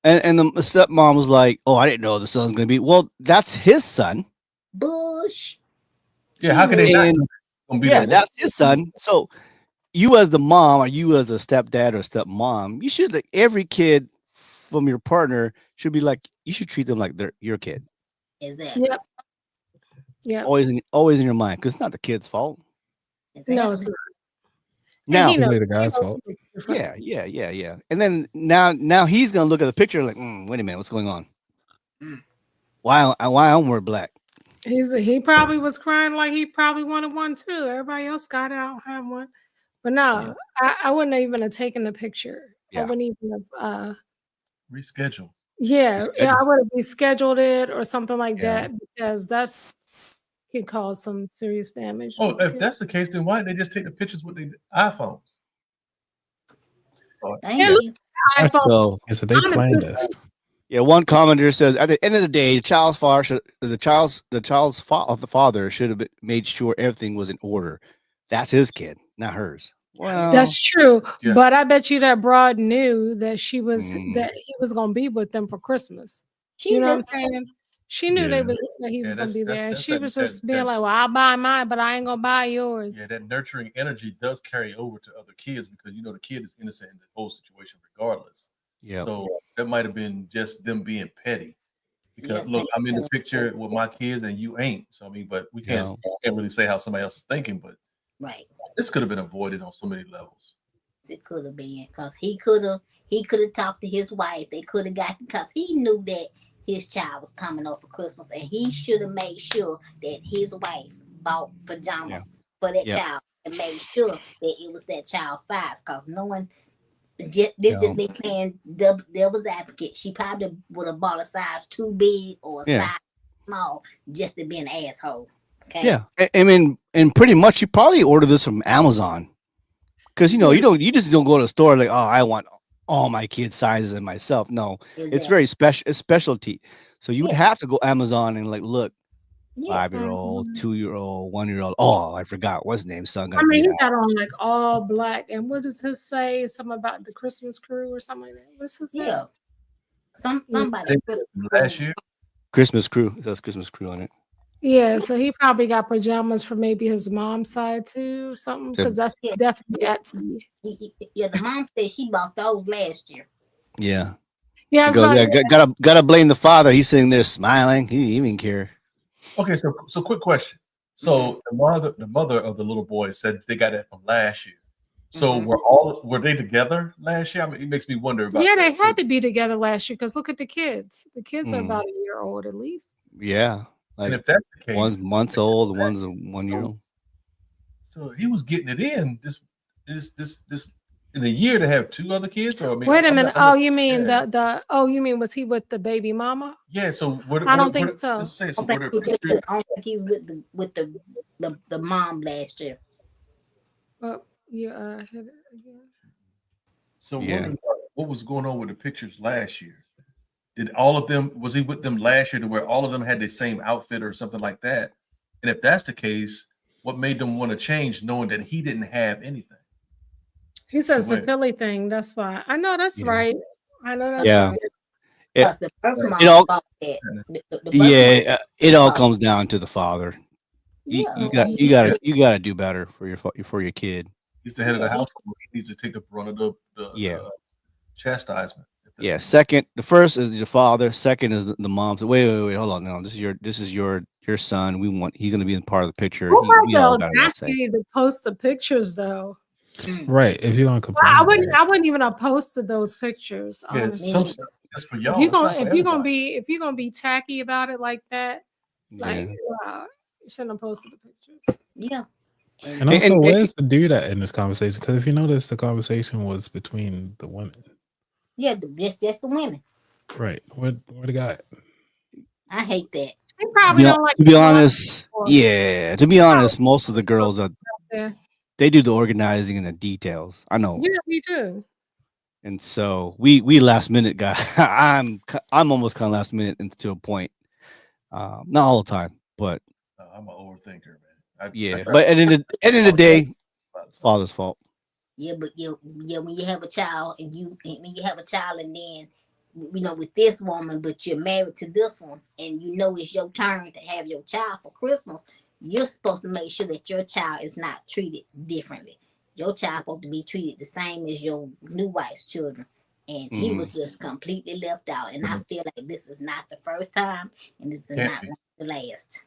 And the stepmom was like, "Oh, I didn't know the son's gonna be." Well, that's his son, Bush. yeah. How can they not? and Gonna be yeah, there? that's his son. So you as the mom, or you as a stepdad or stepmom, you should like every kid from your partner should be like you should treat them like they're your kid. Exactly. Yep. Yep. Always in your mind, because it's not the kid's fault. No, it's Exactly. not. And Now, he knows. Usually the He guy's knows fault. it's different. yeah. And then now he's gonna look at the picture like, wait a minute, what's going on? Mm. Why I'm wearing black? He probably was crying like he probably wanted one too. Everybody else got it. I don't have one. But Yeah, no, I wouldn't even have taken the picture. I yeah. wouldn't even have Reschedule. yeah, I Reschedule. would have rescheduled it or something like Yeah. that because that's can cause some serious damage Oh, with the if kid. that's the case, then why didn't they just take the pictures with the iPhones? Thank And look, you. iPhone So Yeah, so they honestly, planned this. yeah, one commenter says at the end of the day, the father should have made sure everything was in order. That's his kid, not hers. Well, that's true. Yeah. But I bet you that broad knew that mm, that he was gonna be with them for Christmas. She You know what knew. I'm saying? She knew Yeah. that he Yeah, was gonna be there. And that's she was just being like, well, I'll buy mine, but I ain't gonna buy yours. yeah, that nurturing energy does carry over to other kids because the kid is innocent in the whole situation regardless. yeah, So that might have been just them being petty. Because Yeah, look, I'm in the picture with my kids and you ain't. So I mean, but we can't yeah. can't really say how somebody else is thinking, but right. this could have been avoided on so many levels. It could have been because he could have talked to his wife. They could have got because he knew that his child was coming over for Christmas, and he should have made sure that his wife bought pajamas for that Yeah. child and made sure that it was that child's size. Because no one, this Yeah. just me playing devil's advocate. She probably would have bought a size too big or a Yeah. size small just to be an asshole. Okay. Yeah. I mean, and pretty much you probably order this from Amazon because you just don't go to the store like, oh, I want all my kids' sizes and myself. No, it's Exactly. very special. It's specialty. So you would Yes. have to go Amazon and like look. Yes. 5-year-old, 2-year-old, 1-year-old. Oh, I forgot what's his name. Son I gonna mean, be he that. got on like all black. And what does his say? Something about the Christmas crew or something like that. What's his say? Yeah. Yeah. Somebody last year. Christmas crew. It says Christmas crew on it. Yeah, so he probably got pajamas for maybe his mom's side too, or something, because that's Yeah. definitely Etsy. Yeah, the mom said she bought those last year. Yeah. Yeah, He it's goes, about yeah, gotta blame the father. He's sitting there smiling. He didn't even care. Okay, so quick question. So the mother of the little boy said they got it from last year. So were they together last year? I mean, it makes me wonder about yeah, that. they had to be together last year because look at the kids. The kids are about a year old at least. Yeah. And Like if that's the case, one's months old, one's a 1-year-old. So he was getting it in this in a year to have 2 other kids, or I mean, Wait a minute. Oh, you mean yeah. you mean was he with the baby mama? Yeah. So I don't think so. I don't think he's with the mom last year. Oh, you hit it again. So Yeah. wondering what was going on with the pictures last year. Did all of them, was he with them last year to where all of them had the same outfit or something like that? And if that's the case, what made them want to change knowing that he didn't have anything? He says the Philly thing. That's why. I know that's right. I know that's Yeah. right. Because the birth mom all- bought that. The birth Yeah, mom it all bought comes down to the father. You gotta do better for your kid. He's the head of the household. He needs to take the brunt of the chastisement. Yeah. Second, the first is the father. Second is the mom. So wait, hold on. No, this is your son. He's gonna be in part of the picture. Who had He the all got a lot to say. audacity to post the pictures though? Right. If you're gonna complain, I wouldn't even have posted those pictures. Yeah, Honestly. some stuff is for y'all. If you're gonna be tacky about it like that, like wow, you shouldn't have posted the pictures. Yeah. And also, where's the dude at in this conversation? Because if you notice, the conversation was between the women. Yeah, just the women. Right. Where the guy? I hate that. They probably don't like to be honest. Yeah. To be honest, most of the girls they do the organizing and the details. I know. Yeah, we do. And so we last minute guy. I'm almost kind of last minute to a point. Not all the time, but I'm an overthinker, man. But at the end of the day, it's father's fault. Yeah, but when you have a child and then with this woman, but you're married to this one, and it's your turn to have your child for Christmas, you're supposed to make sure that your child is not treated differently. Your child supposed to be treated the same as your new wife's children. And he was just completely left out. And I feel like this is not the first time, and this is not the last.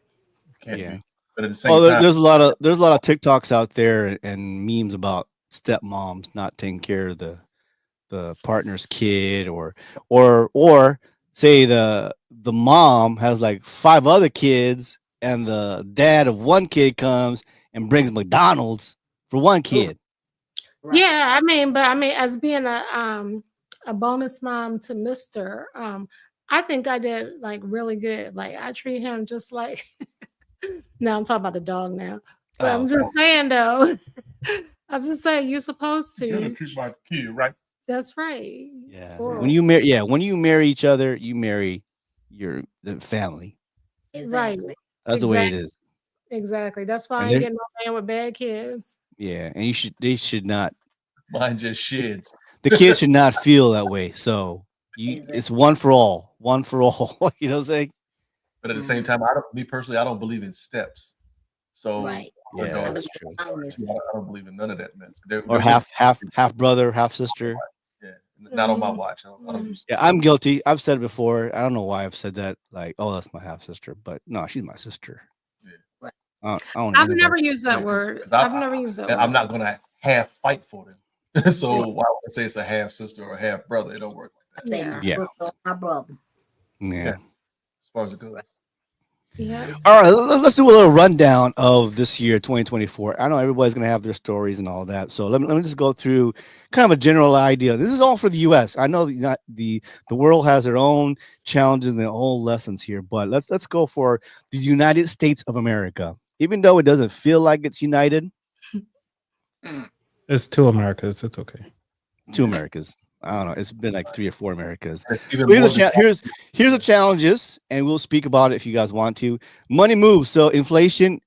Can't be. But at the same time, there's a lot of TikToks out there and memes about stepmoms not taking care of the partner's kid, or say the mom has like 5 other kids, and the dad of one kid comes and brings McDonald's for one kid. Right. Yeah, I mean, as being a bonus mom to Mr. I think I did like really good. Like I treat him just like now I'm talking about the dog now. But I'm just saying though. I'm just saying you're supposed to. You're gonna treat my kid, right? That's right. Yeah. When you marry each other, you marry the family. Exactly. Right. That's the way it is. Exactly. That's why I ain't getting no man with bad kids. Yeah, and they should not. Mine just sheds. The kids should not feel that way. So it's one for all. One for all. You know what I'm saying? But at the same time, I don't believe in steps. So yeah, that's true. I don't believe in none of that mess. Or half brother, half sister. Yeah, not on my watch. I don't yeah, I'm guilty. I've said it before. I don't know why I've said that. Like, oh, that's my half sister, but no, she's my sister. Yeah. I've never used that word. I've never used that word. I'm not gonna half fight for them. So why would I say it's a half sister or a half brother? It don't work like that. Yeah. My brother. Yeah. As far as it goes. Yes. All right, let's do a little rundown of this year, 2024. I know everybody's going to have their stories and all that. So let me just go through kind of a general idea. This is all for the U.S. I know the world has their own challenges and their own lessons here, but let's go for the United States of America. Even though it doesn't feel like it's united. It's 2 Americas. It's okay. 2 Americas. I don't know. It's been like 3 or 4 Americas. Even So more than here's the challenges, and we'll speak about it if you guys want to. Money moves. So inflation.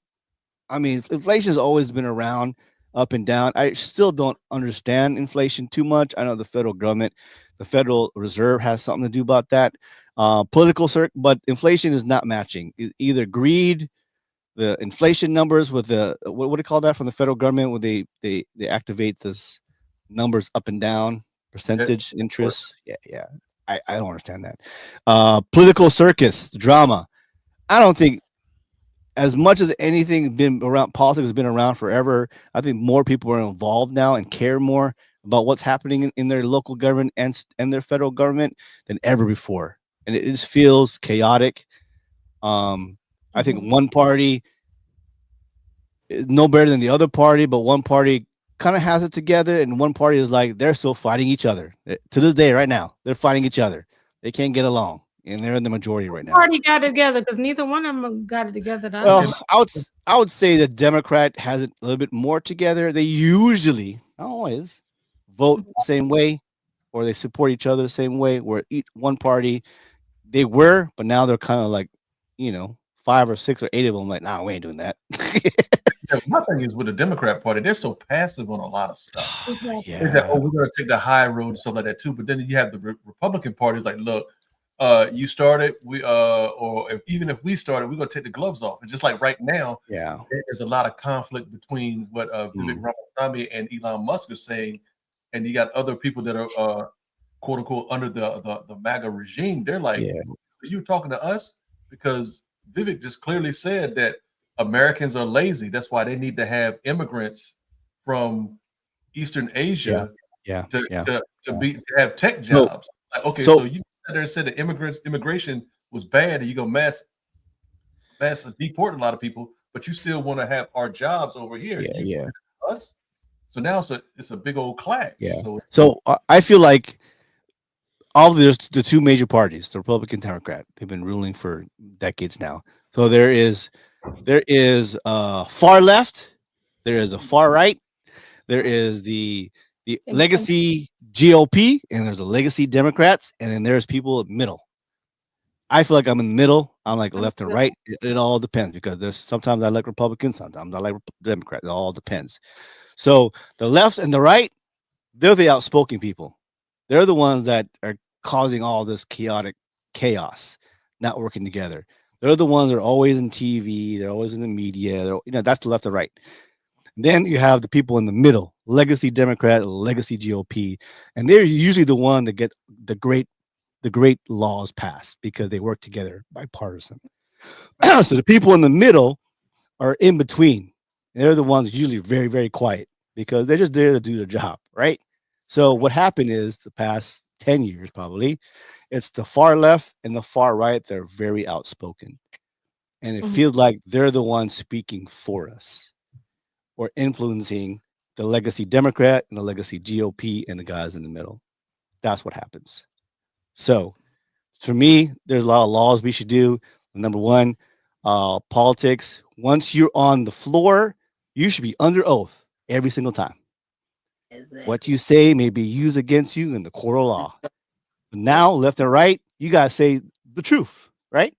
I mean, inflation has always been around, up and down. I still don't understand inflation too much. I know the federal government, the Federal Reserve has something to do about that. But inflation is not matching. Either greed, the inflation numbers with the what do you call that from the federal government when they activate this numbers up and down percentage interest. Yeah. I don't understand that. Political circus drama. I don't think as much as anything been around politics has been around forever. I think more people are involved now and care more about what's happening in their local government and their federal government than ever before. And it just feels chaotic. I think one party is no better than the other party, but one party kind of has it together, and one party is like they're still fighting each other to this day. Right now, they're fighting each other. They can't get along, and they're in the majority right now. Party got it together because neither one of them got it together. Well, I would say the Democrat has it a little bit more together. They usually, not always, vote the same way, or they support each other the same way. Where each one party they were, but now they're kind of like, 5 or 6 or 8 of them like, nah, we ain't doing that. Yeah, my thing is with the Democrat Party, they're so passive on a lot of stuff. Yeah. They're like, we're going to take the high road and stuff like that too. But then you have the Republican parties like, look, you started, even if we started, we're going to take the gloves off. And just like right now, there's a lot of conflict between what Vivek Ramaswamy and Elon Musk are saying, and you got other people that are quote unquote under the MAGA regime. They're like, so you're talking to us because Vivek just clearly said that Americans are lazy. That's why they need to have immigrants from Eastern Asia to have tech jobs. So you there said that immigration was bad, and you go mass deport a lot of people, but you still want to have our jobs over here. Us. So now it's a big old clash. Yeah. So I feel like all of the 2 major parties, the Republican, Democrat, they've been ruling for decades now. So there is far left, there is a far right, there is the legacy GOP, and there's a legacy Democrats, and then there's people in the middle. I feel like I'm in the middle. I'm like left and right. It all depends because there's sometimes I like Republicans, sometimes I like Democrats. It all depends. So the left and the right, they're the outspoken people. They're the ones that are causing all this chaotic chaos, not working together. They're the ones that are always in TV. They're always in the media. That's the left and right. Then you have the people in the middle, legacy Democrat, legacy GOP, and they're usually the one that get the great laws passed because they work together, bipartisan. So the people in the middle are in between. They're the ones usually very, very quiet because they're just there to do their job, right? So what happened is the past 10 years, probably, it's the far left and the far right. They're very outspoken. And it feels like they're the ones speaking for us or influencing the legacy Democrat and the legacy GOP and the guys in the middle. That's what happens. So for me, there's a lot of laws we should do. Number one, politics. Once you're on the floor, you should be under oath every single time. Exactly. What you say may be used against you in the court of law. Now, left and right, you gotta say the truth, right?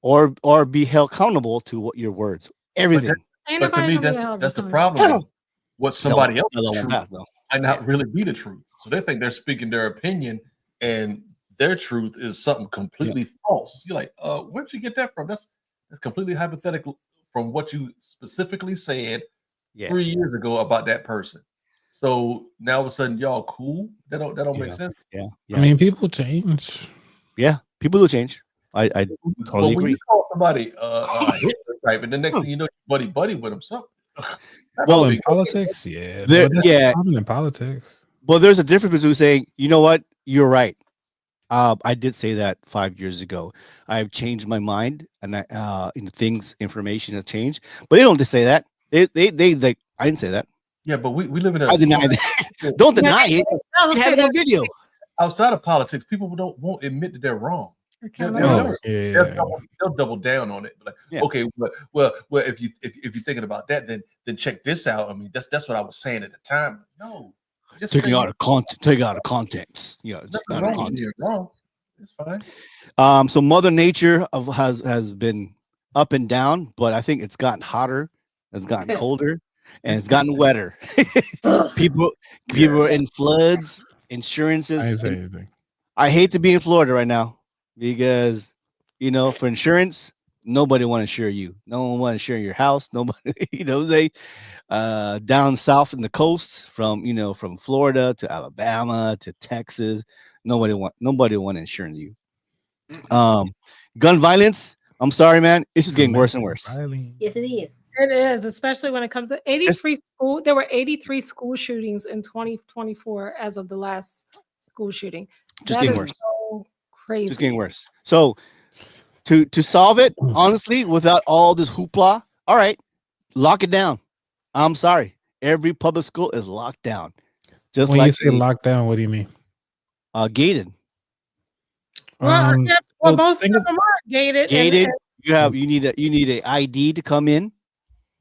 Or be held accountable to what your words, everything. But to me, that's the problem. What somebody else's truth might not really be the truth. So they think they're speaking their opinion, and their truth is something completely false. You're like, where'd you get that from? That's completely hypothetical from what you specifically said 3 years ago about that person. So now all of a sudden, y'all cool? That don't make sense. Yeah. I mean, people change. Yeah, people do change. I totally agree. When you call somebody Hitler type, and the next thing you know, you're buddy with him, something. Well, in politics, that's common in politics. Well, there's a difference between saying, you know what, you're right. I did say that 5 years ago. I've changed my mind, and information has changed. But they don't just say that. They I didn't say that. Yeah, but we live in a. I deny that. Don't deny it. You have it on video. Outside of politics, people won't admit that they're wrong. They'll double down on it. Like, okay, well, if you're thinking about that, then check this out. I mean, that's what I was saying at the time. No, Just taking say out of content, taking out of context. Yeah, it's nothing out of wrong with context. being wrong. It's fine. So Mother Nature has been up and down, but I think it's gotten hotter, it's gotten colder, and it's gotten wetter. people Yeah. are in floods, I insurances. didn't say anything. I hate to be in Florida right now because for insurance, nobody want to insure you. No one want to insure your house. Nobody, they down south in the coasts from Florida to Alabama to Texas, nobody want to insure you. Gun violence. I'm sorry, man. It's just getting worse and worse. Yes, it is. It is, especially when it comes to 83 school. There were 83 school shootings in 2024 as of the last school shooting. Just That getting is worse. so crazy. Just getting worse. So to solve it, honestly, without all this hoopla, all right, lock it down. I'm sorry. Every public school is locked down. Just When like you say lockdown, what do you mean? Gated. Well, well, most of them are gated. Gated. You need a ID to come in.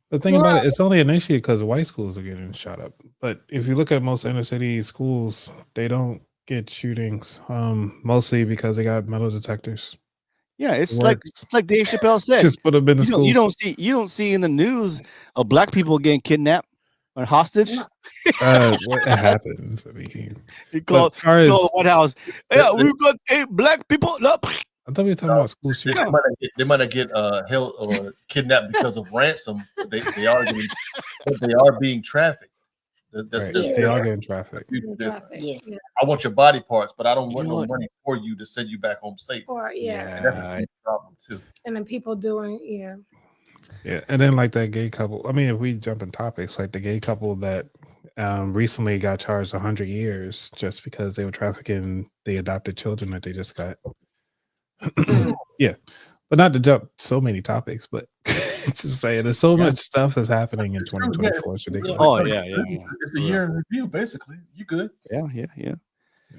The thing about it, it's only an issue because white schools are getting shot up. But if you look at most inner city schools, they don't get shootings, mostly because they got metal detectors. Yeah, it's like Dave Chappelle said. Just put them in the schools. You don't see in the news of black people getting kidnapped or hostage. It happens. I mean, he called the White House. Yeah, we've got 8 black people. No. I thought we were talking about school shootings. They might not get held or kidnapped because of ransom. They are being trafficked. They are getting trafficked. Yes. I want your body parts, but I don't want no money for you to send you back home safe. Or that's a big problem too. And then people doing Yeah, and then like that gay couple. I mean, if we jump in topics, like the gay couple that recently got charged 100 years just because they were trafficking the adopted children that they just got. Yeah, but not to jump so many topics, but just saying there's so much stuff is happening in 2024. It's ridiculous. Oh yeah. It's a year in review, basically. You good? Yeah.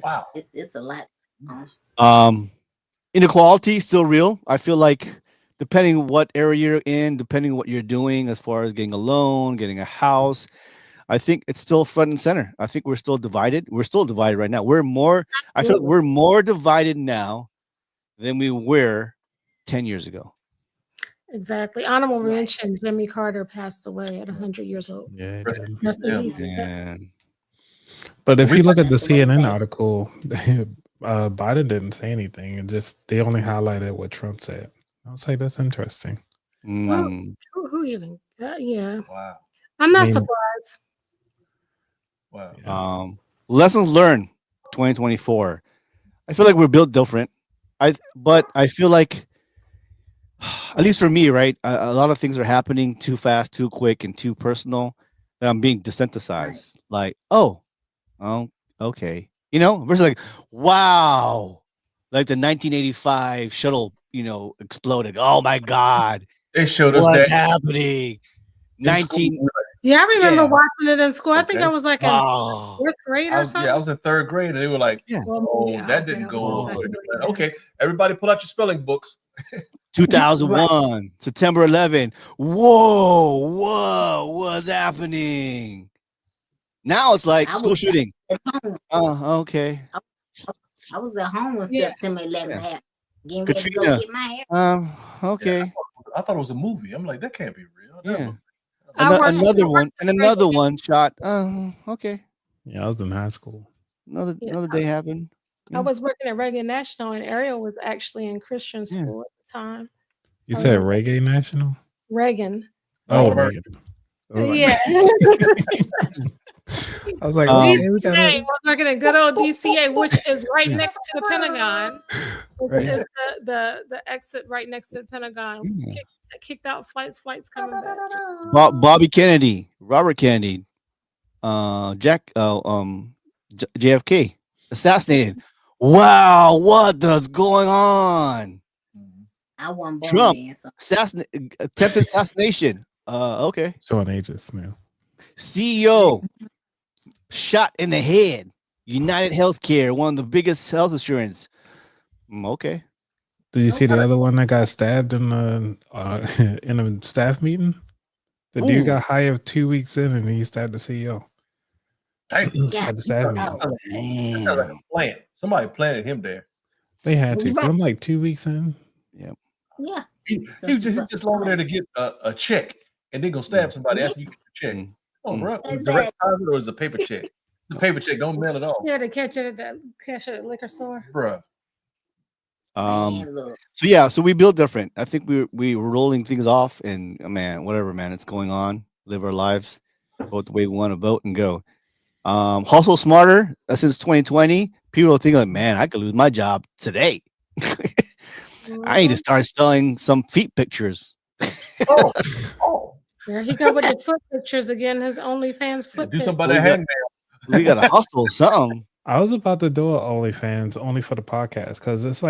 Wow, it's a lot. Inequality still real. I feel like depending what area you're in, depending what you're doing as far as getting a loan, getting a house, I think it's still front and center. I think we're still divided. We're still divided right now. I feel like we're more divided now than we were 10 years ago. Exactly. Honorable mention, Jimmy Carter passed away at 100 years old. Yeah. But if you look at the CNN article, Biden didn't say anything. It just they only highlighted what Trump said. I was like, that's interesting. Well, who even? Yeah. Wow. I'm not surprised. Wow. Lessons learned 2024. I feel like we're built different. But I feel like, at least for me, right, a lot of things are happening too fast, too quick, and too personal that I'm being desensitized. Like, oh, okay. Versus like, wow. Like the 1985 shuttle, exploded. Oh my God. They showed us what's happening. 19. Yeah, I remember watching it in school. I think I was like in 4th grade or something. Yeah, I was in 3rd grade, and they were like, that didn't go. Okay, everybody pull out your spelling books. 2001, September 11. Whoa, what's happening? Now it's like school shooting. Okay. I was at home when September 11th happened. Getting ready to go get my hair. Okay. I thought it was a movie. I'm like, that can't be real. Yeah. Another one shot. Okay. Yeah, I was in high school. Another day happened. I was working at Reagan National, and Ariel was actually in Christian school at the time. You said Reggae National? Reagan. Oh, Reagan. Yeah. I was like, I was working at good old DCA, which is right next to the Pentagon. It's the exit right next to the Pentagon. Kicked out flights coming back. Bobby Kennedy, Robert Kennedy, JFK assassinated. Wow, what is going on? I want Trump attempted assassination. Okay. Showing ages now. CEO shot in the head. United Healthcare, one of the biggest health insurance. Okay. Did you see the other one that got stabbed in a staff meeting? The dude got hired 2 weeks in, and he stabbed the CEO. Hey, Yeah. Had to have me. that sounds like a plant. Somebody planted him there. They had to. You're 'Cause right. I'm like 2 weeks in. Yeah. Yeah. He So, was just long there to get a check and then go stab somebody after you get the check. Mm. Come on, bro. Exactly. Direct deposit or is it a paper check? The paper check, don't mail it off. Yeah, to catch it at the liquor store. Bruh. Man, look. So yeah, so we build different. I think we were rolling things off, and man, whatever, man, it's going on. Live our lives, vote the way we want to vote, and go. Hustle smarter. Since 2020, people are thinking, like, man, I could lose my job today. I need to start selling some feet pictures. Oh, There he go with the foot pictures again. His OnlyFans foot. do pic. something about that hangnail. We got to hustle something. I was about to do an OnlyFans only for the podcast because it's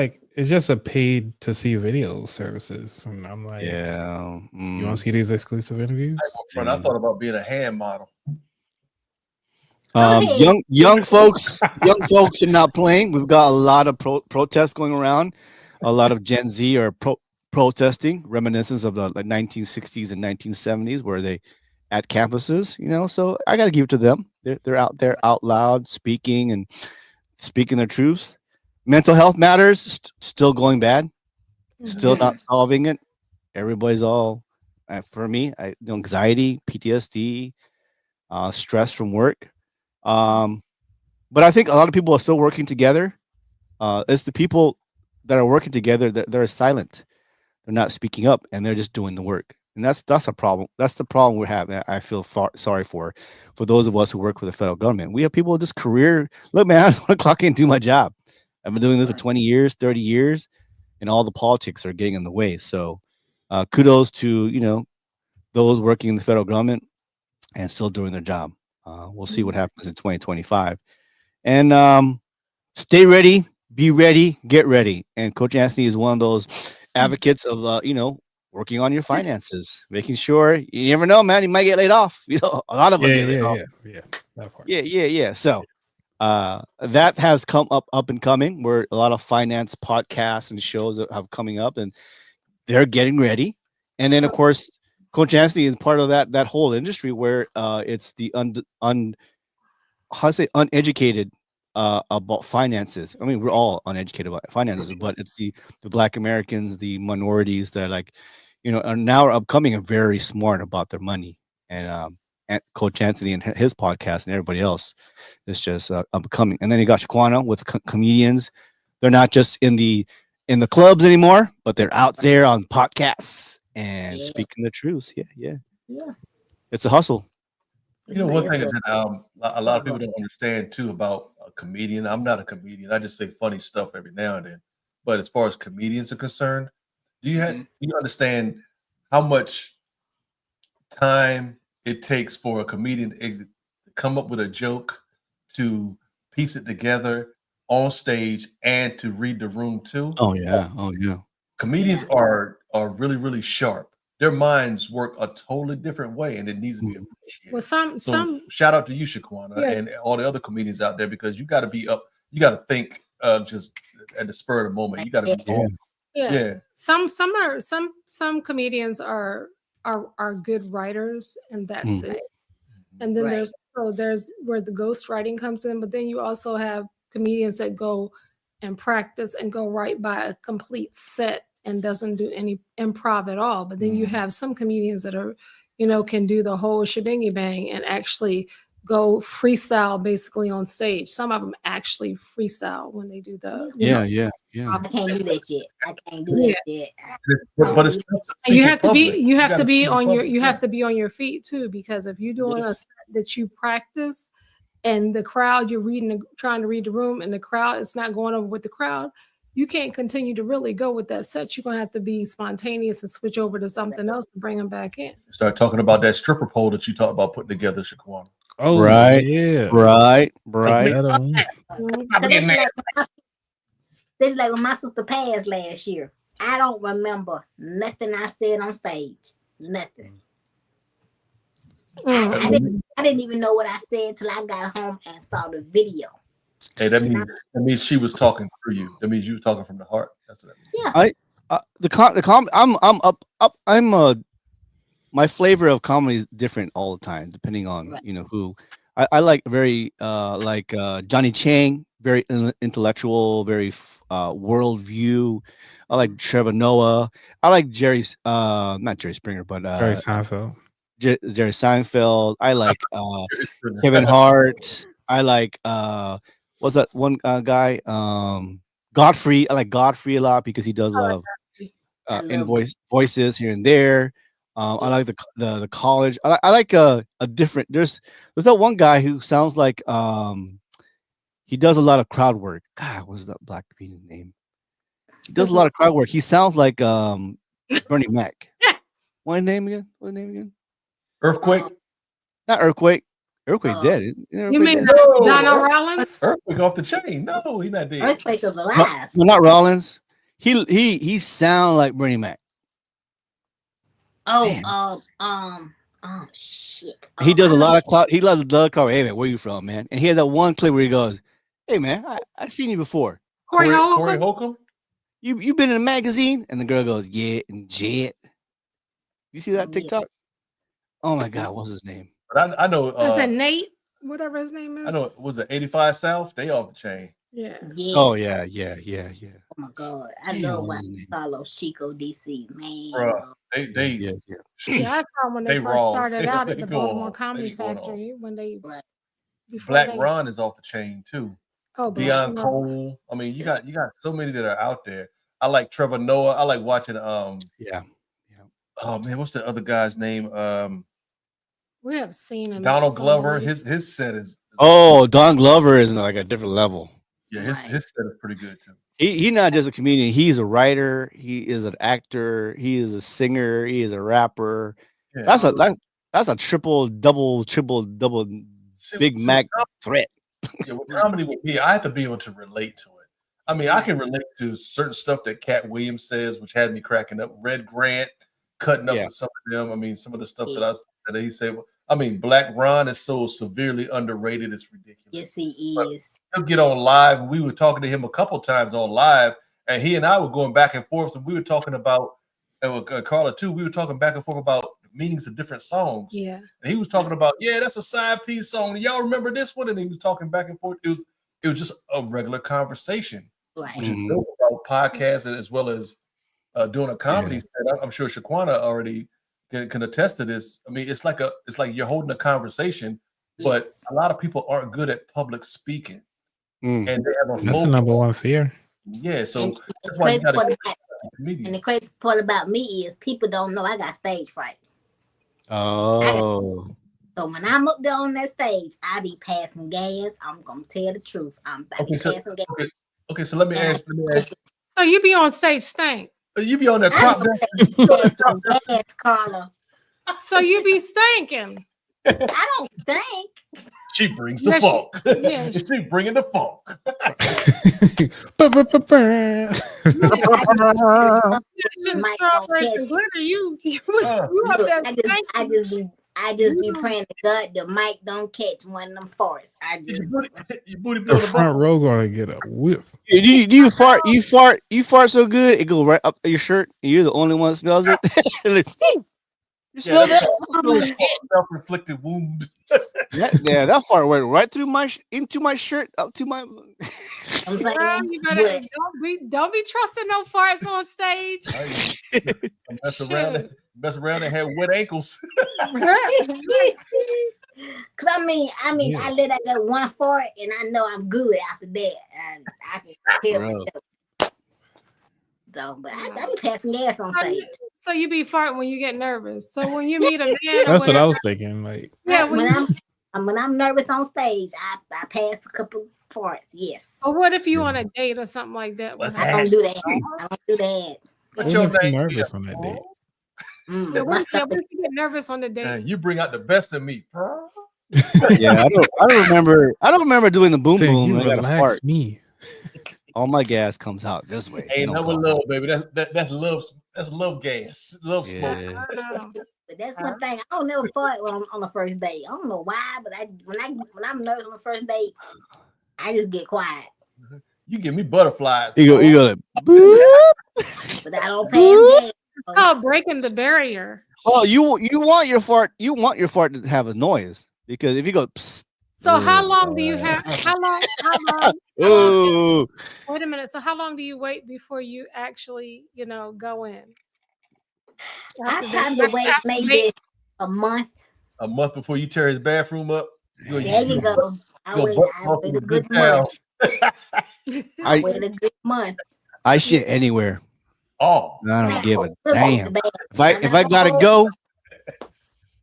just a paid to see video services, and I'm like, Yeah. you want to see these exclusive interviews? I thought about being a hand model. Young folks are not playing. We've got a lot of protests going around. A lot of Gen Z are protesting, reminiscence of the 1960s and 1970s, where they at campuses. So I got to give it to them. They're out there out loud speaking and speaking their truths. Mental health matters still going bad, still not solving it. Everybody's all for me. Anxiety, PTSD, stress from work. But I think a lot of people are still working together. It's the people that are working together that they're silent. They're not speaking up, and they're just doing the work. And that's a problem. That's the problem we're having. I feel sorry for those of us who work for the federal government. We have people with this career. Look, man, I just want to clock in and do my job. I've been doing this for 20 years, 30 years, and all the politics are getting in the way. So kudos to, those working in the federal government and still doing their job. We'll see what happens in 2025. And stay ready, be ready, get ready. And Coach Anthony is one of those advocates of, working on your finances, making sure you never know, man, you might get laid off. A lot of us get laid off. Yeah. That part. Yeah. So that has come up and coming, where a lot of finance podcasts and shows have coming up, and they're getting ready. And then, of course, Coach Anthony is part of that whole industry where it's the uneducated about finances. I mean, we're all uneducated about finances, but it's the Black Americans, the minorities that are now becoming very smart about their money. And Coach Anthony and his podcast and everybody else is just becoming. And then you got Shaquana with comedians. They're not just in the clubs anymore, but they're out there on podcasts and speaking the truth. Yeah. It's a hustle. One thing that a lot of people don't understand too about a comedian. I'm not a comedian. I just say funny stuff every now and then. But as far as comedians are concerned, do you understand how much time it takes for a comedian to come up with a joke, to piece it together on stage, and to read the room too? Oh yeah. Comedians are really, really sharp. Their minds work a totally different way, and it needs to be appreciated. Well, some shout out to you, Shaquana, and all the other comedians out there, because you got to be up. You got to think just at the spur of the moment. You got to be on. Yeah. Some comedians are good writers, and that's it. And then there's where the ghost writing comes in, but then you also have comedians that go and practice and go right by a complete set and doesn't do any improv at all. But then you have some comedians that are, can do the whole shebang bang and actually go freestyle basically on stage. Some of them actually freestyle when they do the yeah. I can't do that yet. But it's you have to be on your feet too, because if you're doing a set that you practice and the crowd you're trying to read the room, and the crowd is not going over with the crowd, you can't continue to really go with that set. You're gonna have to be spontaneous and switch over to something else to bring them back in. Start talking about that stripper pole that you talked about putting together, Shaquana. Oh, right. Yeah. Right. That's like when my sister passed last year. I don't remember nothing I said on stage. Nothing. I didn't even know what I said till I got home and saw the video. Hey, that means she was talking through you. That means you were talking from the heart. That's what that means. I'm my flavor of comedy is different all the time, depending on who I like very Johnny Chang, very intellectual, very world view. I like Trevor Noah. I like Jerry's not Jerry Springer, but Jerry Seinfeld. Jerry Seinfeld. I like Jerry Springer. Kevin Hart. I like what's that one guy? Godfrey. I like Godfrey a lot because he does a lot of voices here and there. I like the college. I like a different. There's that one guy who sounds like he does a lot of crowd work. God, what's that black comedian name? He does a lot of crowd work. He sounds like Bernie Mac. What's his name again? Earthquake. Not Earthquake. Earthquake dead. You mean Donald Rollins? Earthquake off the chain. No, he's not dead. Earthquake is alive. No, not Rollins. He sound like Bernie Mac. Oh, shit. He does a lot of clout. He loves the crowd. Hey man, where you from, man? And he had that one clip where he goes, "Hey man, I seen you before." Corey Holcomb. You been in a magazine? And the girl goes, "Yeah, and Jet." You see that TikTok? Oh my God, what's his name? But I know. Is that Nate? Whatever his name is. I know. Was it 85 South? They off the chain. Yeah. Yes. Oh yeah. Oh my God, I love watching follow Chico DC, man. Bro, Yeah, I saw when they first started out at the Baltimore Comedy Factory when they Black Ron is off the chain too. Oh, Deion Cole. I mean, you got so many that are out there. I like Trevor Noah. I like watching Oh man, what's the other guy's name? We have seen him. Donald Glover. His set is Don Glover is like a different level. Yeah, his set is pretty good too. He's not just a comedian. He's a writer. He is an actor. He is a singer. He is a rapper. Yeah. That's a triple double Big Mac threat. Yeah, with comedy with me, I have to be able to relate to it. I mean, I can relate to certain stuff that Cat Williams says, which had me cracking up. Red Grant cutting up with some of them. I mean, some of the stuff that he said. I mean, Black Ron is so severely underrated, it's ridiculous. Yes, he but is. He'll get on live. We were talking to him a couple times on live, and he and I were going back and forth. And we were talking about, and with Carla too, we were talking back and forth about the meanings of different songs. Yeah. And he was talking about, that's a side piece song. Y'all remember this one? And he was talking back and forth. It was just a regular conversation, which is dope about podcasts as well as doing a comedy set. I'm sure Shaquana already can attest to this. I mean, it's like you're holding a conversation, but a lot of people aren't good at public speaking, and they have that's the number one fear. Yeah, so and the crazy part about me is people don't know I got stage fright. Oh. So when I'm up there on that stage, I be passing gas. I'm gonna tell the truth. I'm passing gas. Okay, so let me ask you. So you be on stage stink. You be on that crop gas, Carla. So you be stinking. I don't stink. She brings the funk. Yeah. She bringing the funk. I just be praying to God the mic don't catch one of them farts. The front row gonna get a whip. Do you fart? You fart so good it goes right up your shirt, and you're the only one that smells it. You smell that? Self-inflicted wound. That fart went right through into my shirt up to my. I'm like, don't be trusting no farts on stage. Mess around and have wet ankles. Cause I mean, I let out that one fart, and I know I'm good after that, and I can tell myself. So, but I be passing gas on stage. So you be farting when you get nervous. So when you meet a man, that's what I was thinking. Like, when I'm nervous on stage, I pass a couple farts. Yes. Or what if you on a date or something like that? I don't do that. I don't do that. What you get nervous on that date? What if you get nervous on the date? You bring out the best of me. Yeah, I don't remember doing the boom boom. I gotta fart. Me. All my gas comes out this way. Ain't never love, baby. That's love. That's love gas. Love smoke. But that's one thing. I don't never fart on the first date. I don't know why, but when I'm nervous on the first date, I just get quiet. You give me butterflies. You go like, but I don't pass gas. It's called breaking the barrier. Well, you want your fart to have a noise, because if you go psst, So how long do you have? How long? How long? Oh, Wait a minute. So how long do you wait before you actually, go in? I After probably wait maybe a month. A month before you tear his bathroom up. There you go. I wait a good month. I wait a good month. I shit anywhere. Oh, I don't give a Look, damn. Mr. If I gotta go,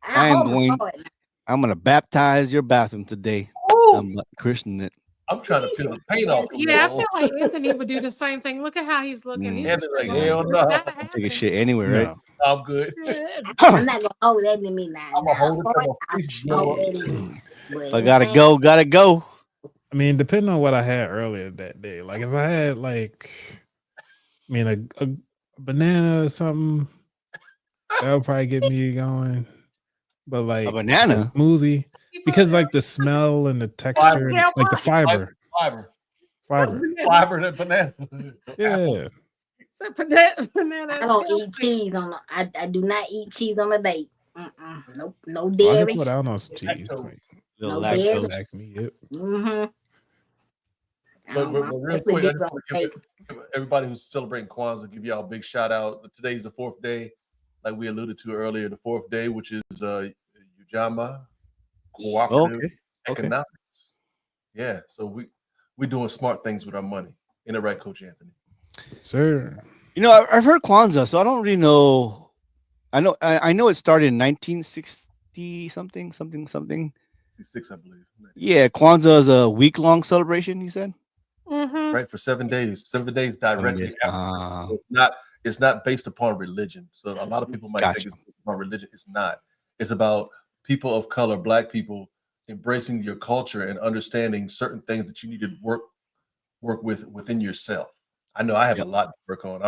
I am hold my going. sword. I'm gonna baptize your bathroom today. Ooh. I'm christening it. I'm trying to peel the paint off. Yeah, I feel like Anthony would do the same thing. Look at how he's looking. He's Anthony's like, like, hell "It's no. gotta I'm taking happen." shit anywhere, right? No. I'm good. I'm not gonna hold that in me now. I'm gonna hold it till my face blow up. If I gotta go, gotta go. I mean, depending on what I had earlier that day. Like if I had a banana or something, that would probably get me going. But like A banana? a smoothie, because like the smell and the texture, Yeah, like the fiber. Fiber that banana. Yeah. So banana. I don't eat cheese on. I do not eat cheese on a date. Nope, no I dairy. can put out on some cheese. Like, No dairy. But real quick, I just want to give everybody who's celebrating Kwanzaa, give y'all a big shout out. Today's the fourth day, like we alluded to earlier, the fourth day, which is Ujama, cooperative economics. Yeah, so we're doing smart things with our money. Ain't it right, Coach Anthony? Sir. I've heard Kwanzaa, so I don't really know. I know it started in 1960 something. 66, I believe. Yeah, Kwanzaa is a week-long celebration. You said, right, for 7 days. 7 days directly after. It's not based upon religion. So a lot of people might think it's based upon religion. It's not. It's about people of color, Black people, embracing your culture and understanding certain things that you need to work with within yourself. I know I have a lot to work on. I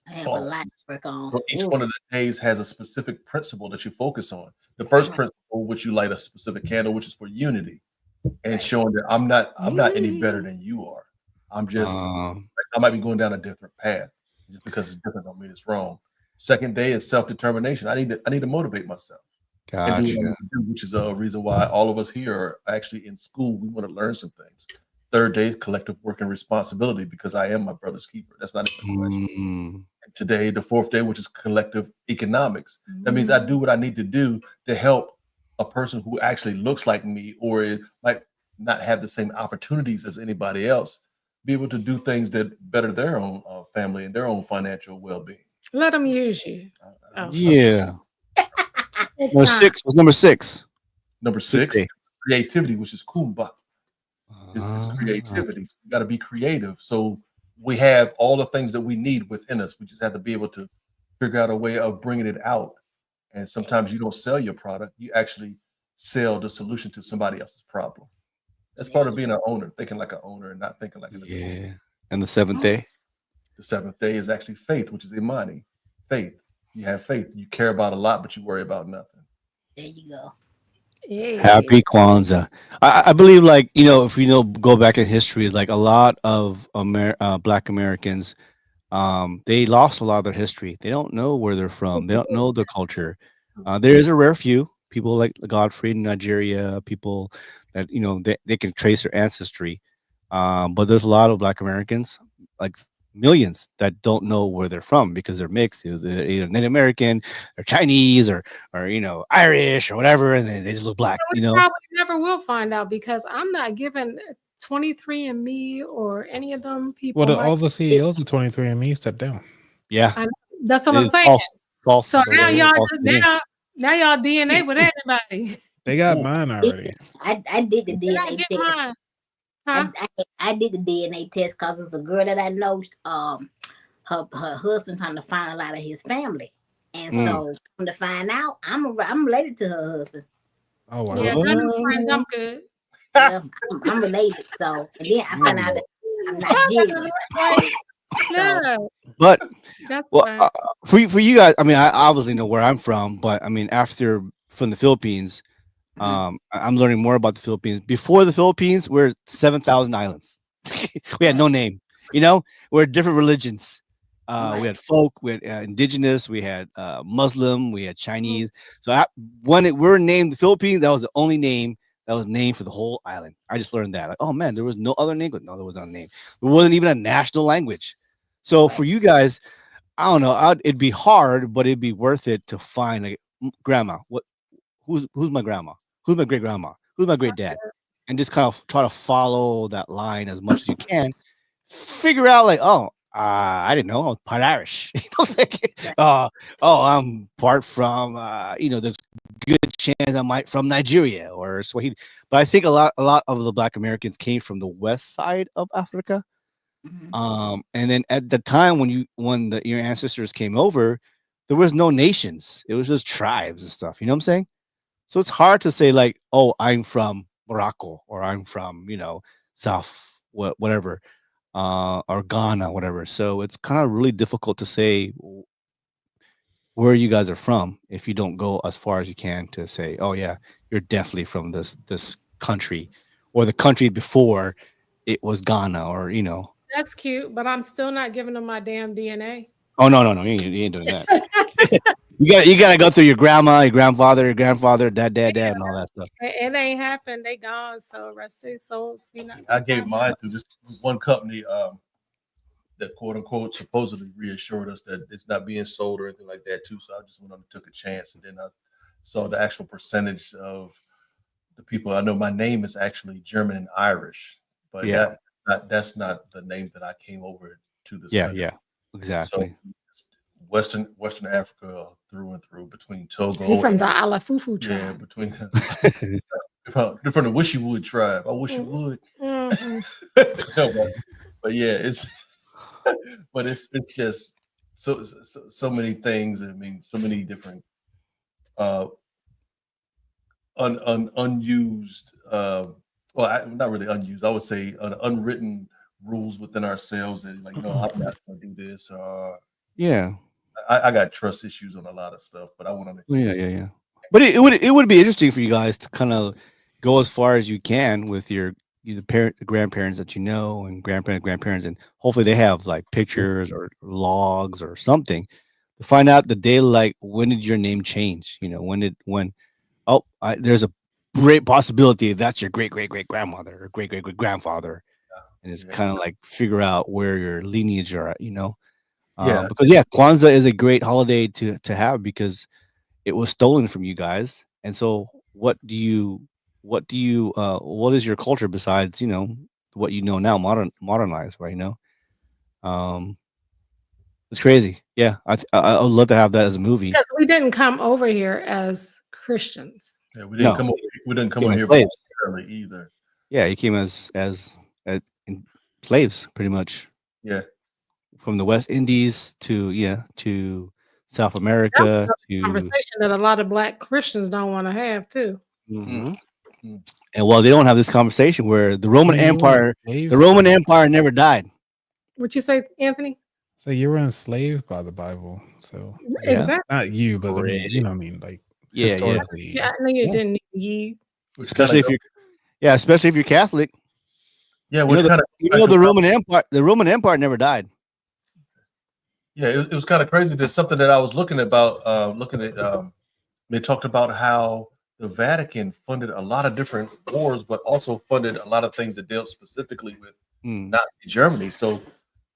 have a lot to work on. Each one of the days has a specific principle that you focus on. The first principle, which you light a specific candle, which is for unity and showing that I'm not any better than you are. I'm just I might be going down a different path. Just because it's different don't mean it's wrong. Second day is self-determination. I need to motivate myself. Gotcha. And do what I need to do, which is a reason why all of us here are actually in school. We want to learn some things. Third day, collective work and responsibility, because I am my brother's keeper. That's not even a question. And today, the fourth day, which is collective economics. That means I do what I need to do to help a person who actually looks like me or might not have the same opportunities as anybody else, be able to do things that better their own family and their own financial well-being. Let them use you. Yeah. Number six was number six. Number six, creativity, which is Kumba. It's creativity. So you got to be creative. So we have all the things that we need within us. We just have to be able to figure out a way of bringing it out. And sometimes you don't sell your product. You actually sell the solution to somebody else's problem. That's part of being an owner, thinking like an owner and not thinking like an individual. Yeah. And the seventh day? The seventh day is actually faith, which is Imani. Faith. You have faith. You care about a lot, but you worry about nothing. There you go. Yeah. Happy Kwanzaa. I believe, like, if we go back in history, like a lot of Black Americans, they lost a lot of their history. They don't know where they're from. They don't know their culture. There is a rare few people like Godfrey in Nigeria, people that they can trace their ancestry. But there's a lot of Black Americans, like millions, that don't know where they're from because they're mixed. They're either Native American or Chinese or Irish or whatever, and they just look Black. We probably never will find out because I'm not giving 23andMe or any of them people. Well, all the CEOs of 23andMe stepped down. Yeah, that's what I'm saying. False. So now y'all DNA with everybody. They got mine already. I did the DNA test. I did the DNA test because it's a girl that I know. Her husband trying to find a lot of his family, and so to find out, I'm related to her husband. Oh wow! Yeah, none of friends. I'm good. Yeah, I'm related. So and then I found out that I'm not Jewish. But for you guys, I mean, I obviously know where I'm from, but I mean, from the Philippines. I'm learning more about the Philippines. Before the Philippines, we're 7,000 islands. We had no name. We're different religions. We had folk, we had indigenous, we had Muslim, we had Chinese. So when we were named the Philippines, that was the only name that was named for the whole island. I just learned that. Like, oh man, there was no other name. No, there was not a name. There wasn't even a national language. So for you guys, I don't know. It'd be hard, but it'd be worth it to find like grandma. Who's my grandma? Who's my great grandma? Who's my great dad? And just kind of try to follow that line as much as you can. Figure out like, oh, I didn't know, I'm part Irish. You know, it's like, I'm part from, there's good chance I might from Nigeria or Swahili. But I think a lot of the Black Americans came from the west side of Africa. And then at the time when your ancestors came over, there was no nations. It was just tribes and stuff. You know what I'm saying? So it's hard to say like, oh, I'm from Morocco or I'm from, South whatever, or Ghana, whatever. So it's kind of really difficult to say where you guys are from if you don't go as far as you can to say, oh yeah, you're definitely from this country or the country before it was Ghana or That's cute, but I'm still not giving them my damn DNA. Oh no, you ain't doing that. You gotta go through your grandma, your grandfather, dad, and all that stuff. It ain't happened. They gone. So rest their souls. I gave mine through this one company that quote unquote supposedly reassured us that it's not being sold or anything like that too. So I just went on and took a chance, and then I saw the actual percentage of the people. I know my name is actually German and Irish, but that's not the name that I came over to this country. Yeah, exactly. So Western Africa through and through, between Togo from the Alafufu tribe. Yeah, between they're from the Wishy Wood tribe. I wish you would. But yeah, it's just so many things. I mean, so many different unused, not really unused. I would say unwritten rules within ourselves that like, no, I'm not going to do this. I got trust issues on a lot of stuff, but I want to. Yeah. But it would be interesting for you guys to kind of go as far as you can with the grandparents that and grandparents, and hopefully they have like pictures or logs or something to find out the day, like when did your name change? There's a great possibility that's your great grandmother or great grandfather, and it's kind of like figure out where your lineage are at, because Kwanzaa is a great holiday to have because it was stolen from you guys. And so what is your culture besides, what now, modernized, right? It's crazy. Yeah. I would love to have that as a movie. Because we didn't come over here as Christians. Yeah, we didn't come over here voluntarily either. Yeah, he came as slaves, pretty much. Yeah. From the West Indies to South America. That's a conversation that a lot of Black Christians don't want to have too. Mm-hmm. And they don't have this conversation where the Roman Empire never died. What you say, Anthony? So you were enslaved by the Bible. So exactly, not you, but like historically. Yeah, I know you didn't need you. Especially if you're Catholic. Yeah, which the Roman Empire never died. Yeah, it was kind of crazy. There's something that I was looking at. They talked about how the Vatican funded a lot of different wars, but also funded a lot of things that dealt specifically with Nazi Germany. So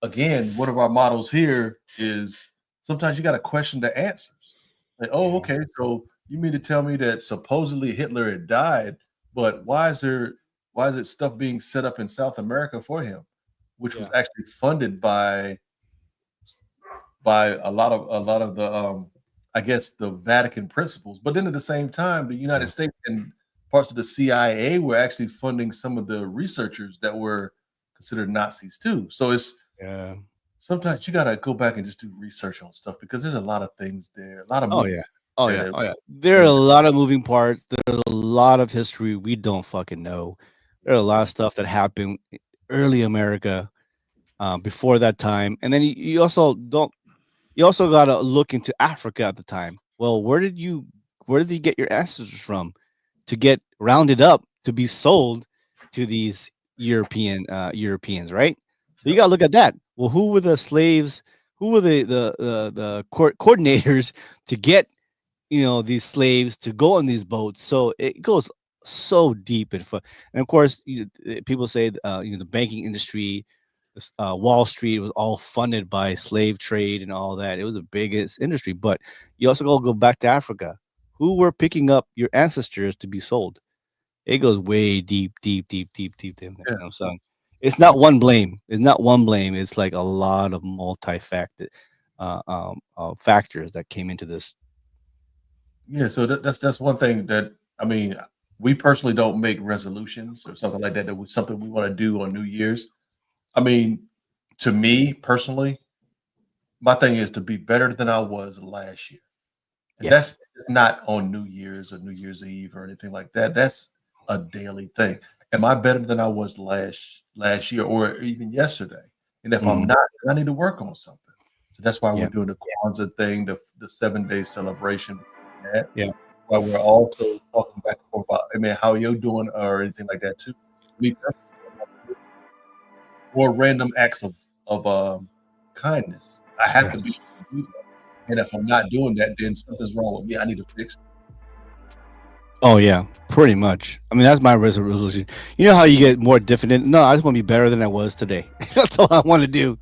again, one of our models here is sometimes you got to question the answers. Like, oh, okay, so you mean to tell me that supposedly Hitler had died, but why is it stuff being set up in South America for him, which was actually funded by a lot of the I guess the Vatican principles, but then at the same time, the United States and parts of the CIA were actually funding some of the researchers that were considered Nazis too. So it's sometimes you gotta go back and just do research on stuff because there's a lot of things there. A lot of there are a lot of moving parts. There's a lot of history we don't fucking know. There are a lot of stuff that happened early America before that time, and then you also got to look into Africa at the time. Well, where did you get your ancestors from to get rounded up to be sold to these Europeans, right? So you got to look at that. Well, who were the slaves? Who were the coordinators to get these slaves to go on these boats? So it goes so deep and fun. And of course, people say the banking industry, Wall Street was all funded by slave trade and all that. It was the biggest industry. But you also go back to Africa. Who were picking up your ancestors to be sold? It goes way deep, deep, deep, deep, deep. Deep, Yeah. so it's not one blame. It's not one blame. It's like a lot of multi-factor factors that came into this. Yeah, so that's one thing that I mean, we personally don't make resolutions or something like that. That was something we want to do on New Year's. I mean, to me personally, my thing is to be better than I was last year, and Yeah. that's not on New Year's or New Year's Eve or anything like that. That's a daily thing. Am I better than I was last year or even yesterday? And if I'm Mhm. not, then I need to work on something. So that's why Yeah. we're doing the Kwanzaa thing, the 7 day celebration. That. Yeah. Why we're also talking back and forth about, I mean, how you're doing or anything like that too. Me personally, or random acts of kindness. I have Yeah. to be able to do that. And if I'm not doing that, then something's wrong with me. I need to fix it. Oh yeah, pretty much. I mean, that's my resolution. You know how you get more diffident? No, I just want to be better than I was today. That's all I want to do.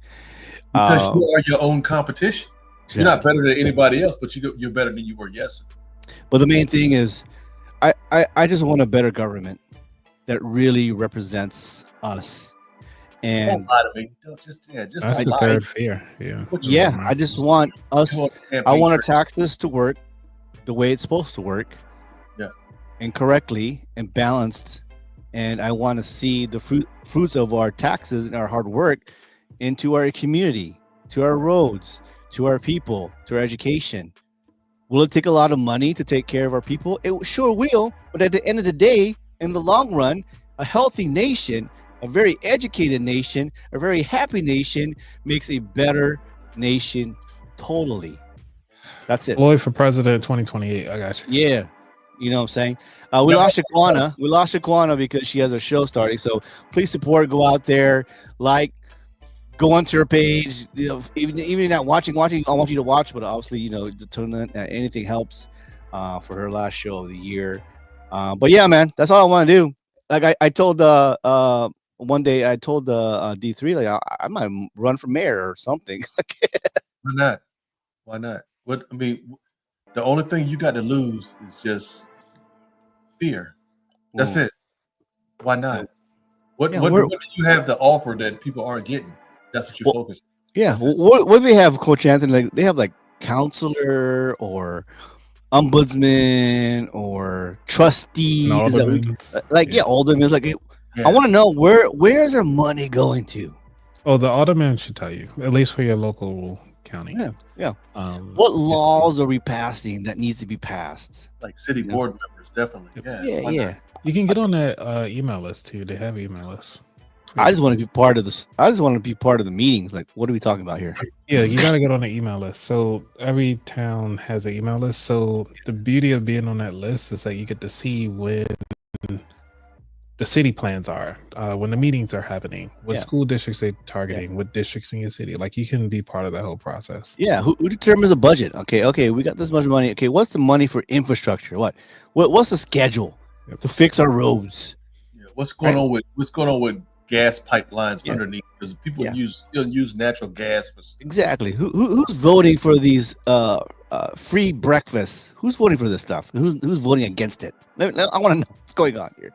Because you are your own competition. You're not Exactly. better than anybody else, but you're better than you were yesterday. But the main thing is, I just want a better government that really represents us. Don't And lie to me. Just That's don't the lie. third fear. Yeah. What you yeah, I just want us. doing I campaign want our trail. taxes to work the way it's supposed to work. Yeah. And correctly and balanced. And I want to see the fruits of our taxes and our hard work into our community, to our roads, to our people, to our education. Will it take a lot of money to take care of our people? It sure will. But at the end of the day, in the long run, a healthy nation, a very educated nation, a very happy nation makes a better nation totally. That's it. Floyd for president 2028. I got you. Yeah. You know what I'm saying? We Yeah, lost Shaquana. We lost Shaquana because she has a show starting. So please support, go out there, like, go onto her page. You know, even not watching, I want you to watch, but obviously, the tune in, anything helps for her last show of the year. But yeah, man, that's all I want to do. Like I told one day I told D3 like I might run for mayor or something. Why not? Why not? What I mean, the only thing you got to lose is just fear. That's it. Why not? What Yeah, what do you have to offer that people aren't getting? That's what you focus on. Yeah, That's it. what do they have, Coach Anthony? Like they have like counselor or ombudsman or trustees that we Aldermans. aldermen. Like I Yeah. want to know where's our money going to? Oh, the alderman should tell you, at least for your local county. Yeah. Yeah. What laws are we passing that needs to be passed? Like city board members, definitely. Yeah. Why Yeah. not? You can get on that email list too. They have email lists. I just want to be part of this. I just want to be part of the meetings. Like, what are we talking about here? Yeah, you got to get on the email list. So every town has an email list. So the beauty of being on that list is that you get to see when the city plans are, when the meetings are happening, what school districts they're targeting, what districts in your city. Like you can be part of that whole process. Yeah, who determines the budget? Okay, we got this much money. Okay, what's the money for infrastructure? What's the schedule to fix our roads? Yeah. What's going on with gas pipelines underneath? Because people still use natural gas for exactly. Who's voting for these free breakfasts? Who's voting for this stuff? Who's voting against it? I want to know what's going on here.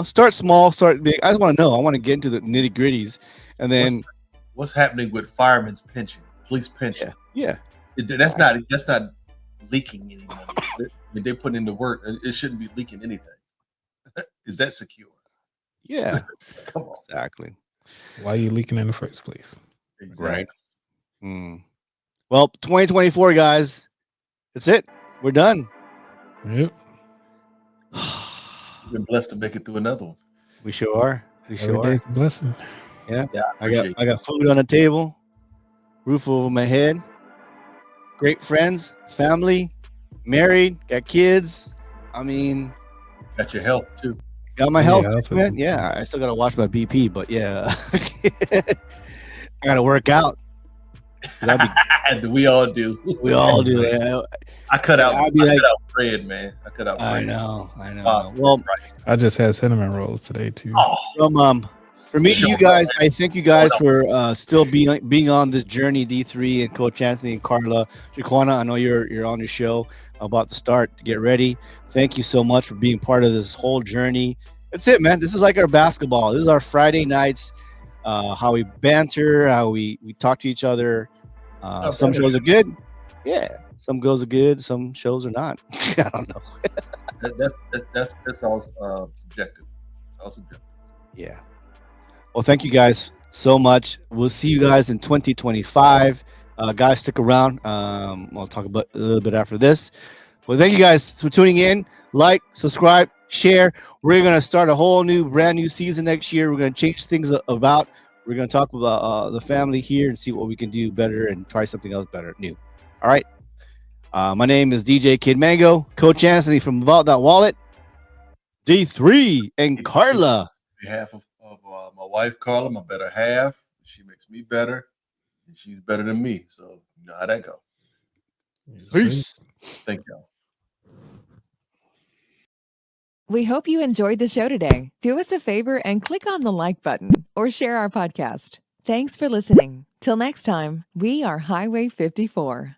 Start small, start big. I just want to know. I want to get into the nitty gritties, and then what's happening with firemen's pension, police pension? Yeah. That's not leaking any money. They're putting in the work. It shouldn't be leaking anything. Is that secure? Yeah. Come on. Exactly. Why are you leaking in the first place? Exactly. Right. Well, 2024, guys. That's it. We're done. Yep. We've been blessed to make it through another one. We sure are. Every day's a blessing. Yeah. I got food on the table, roof over my head, great friends, family, married, got kids. I mean, got your health too. Got my health, man. Yeah, I still gotta watch my BP, but yeah, I gotta work out. That'd be, We all do. we all do that. I cut out. I'd be I like, cut out bread, man. I cut out bread. I know. Pasta, Well, right. I just had cinnamon rolls today too. Oh, for me, Sure. you guys, I thank you guys for still being on this journey. D3 and Coach Anthony and Carla, Jaquana, I know you're on your show, about to start to get ready. Thank you so much for being part of this whole journey. That's it, man. This is like our basketball. This is our Friday nights. How we banter, how we talk to each other. Some shows are good, yeah. Some shows are good. Some shows are not. I don't know. That's all subjective. It's all subjective. Yeah. Well, thank you guys so much. We'll see you guys in 2025. Guys, stick around. I'll talk about a little bit after this. Well, thank you guys for tuning in. Like, subscribe, share. We're going to start a brand new season next year. We're going to change things about. We're going to talk about the family here and see what we can do better and try something else better, new. All right. My name is DJ Kid Mango, Coach Anthony from About That Wallet, D3, and Carla. On behalf of my wife, Carla, my better half, she makes me better, and she's better than me. So you know how that go. Peace. Thank y'all. We hope you enjoyed the show today. Do us a favor and click on the like button or share our podcast. Thanks for listening. Till next time, we are Highway 54.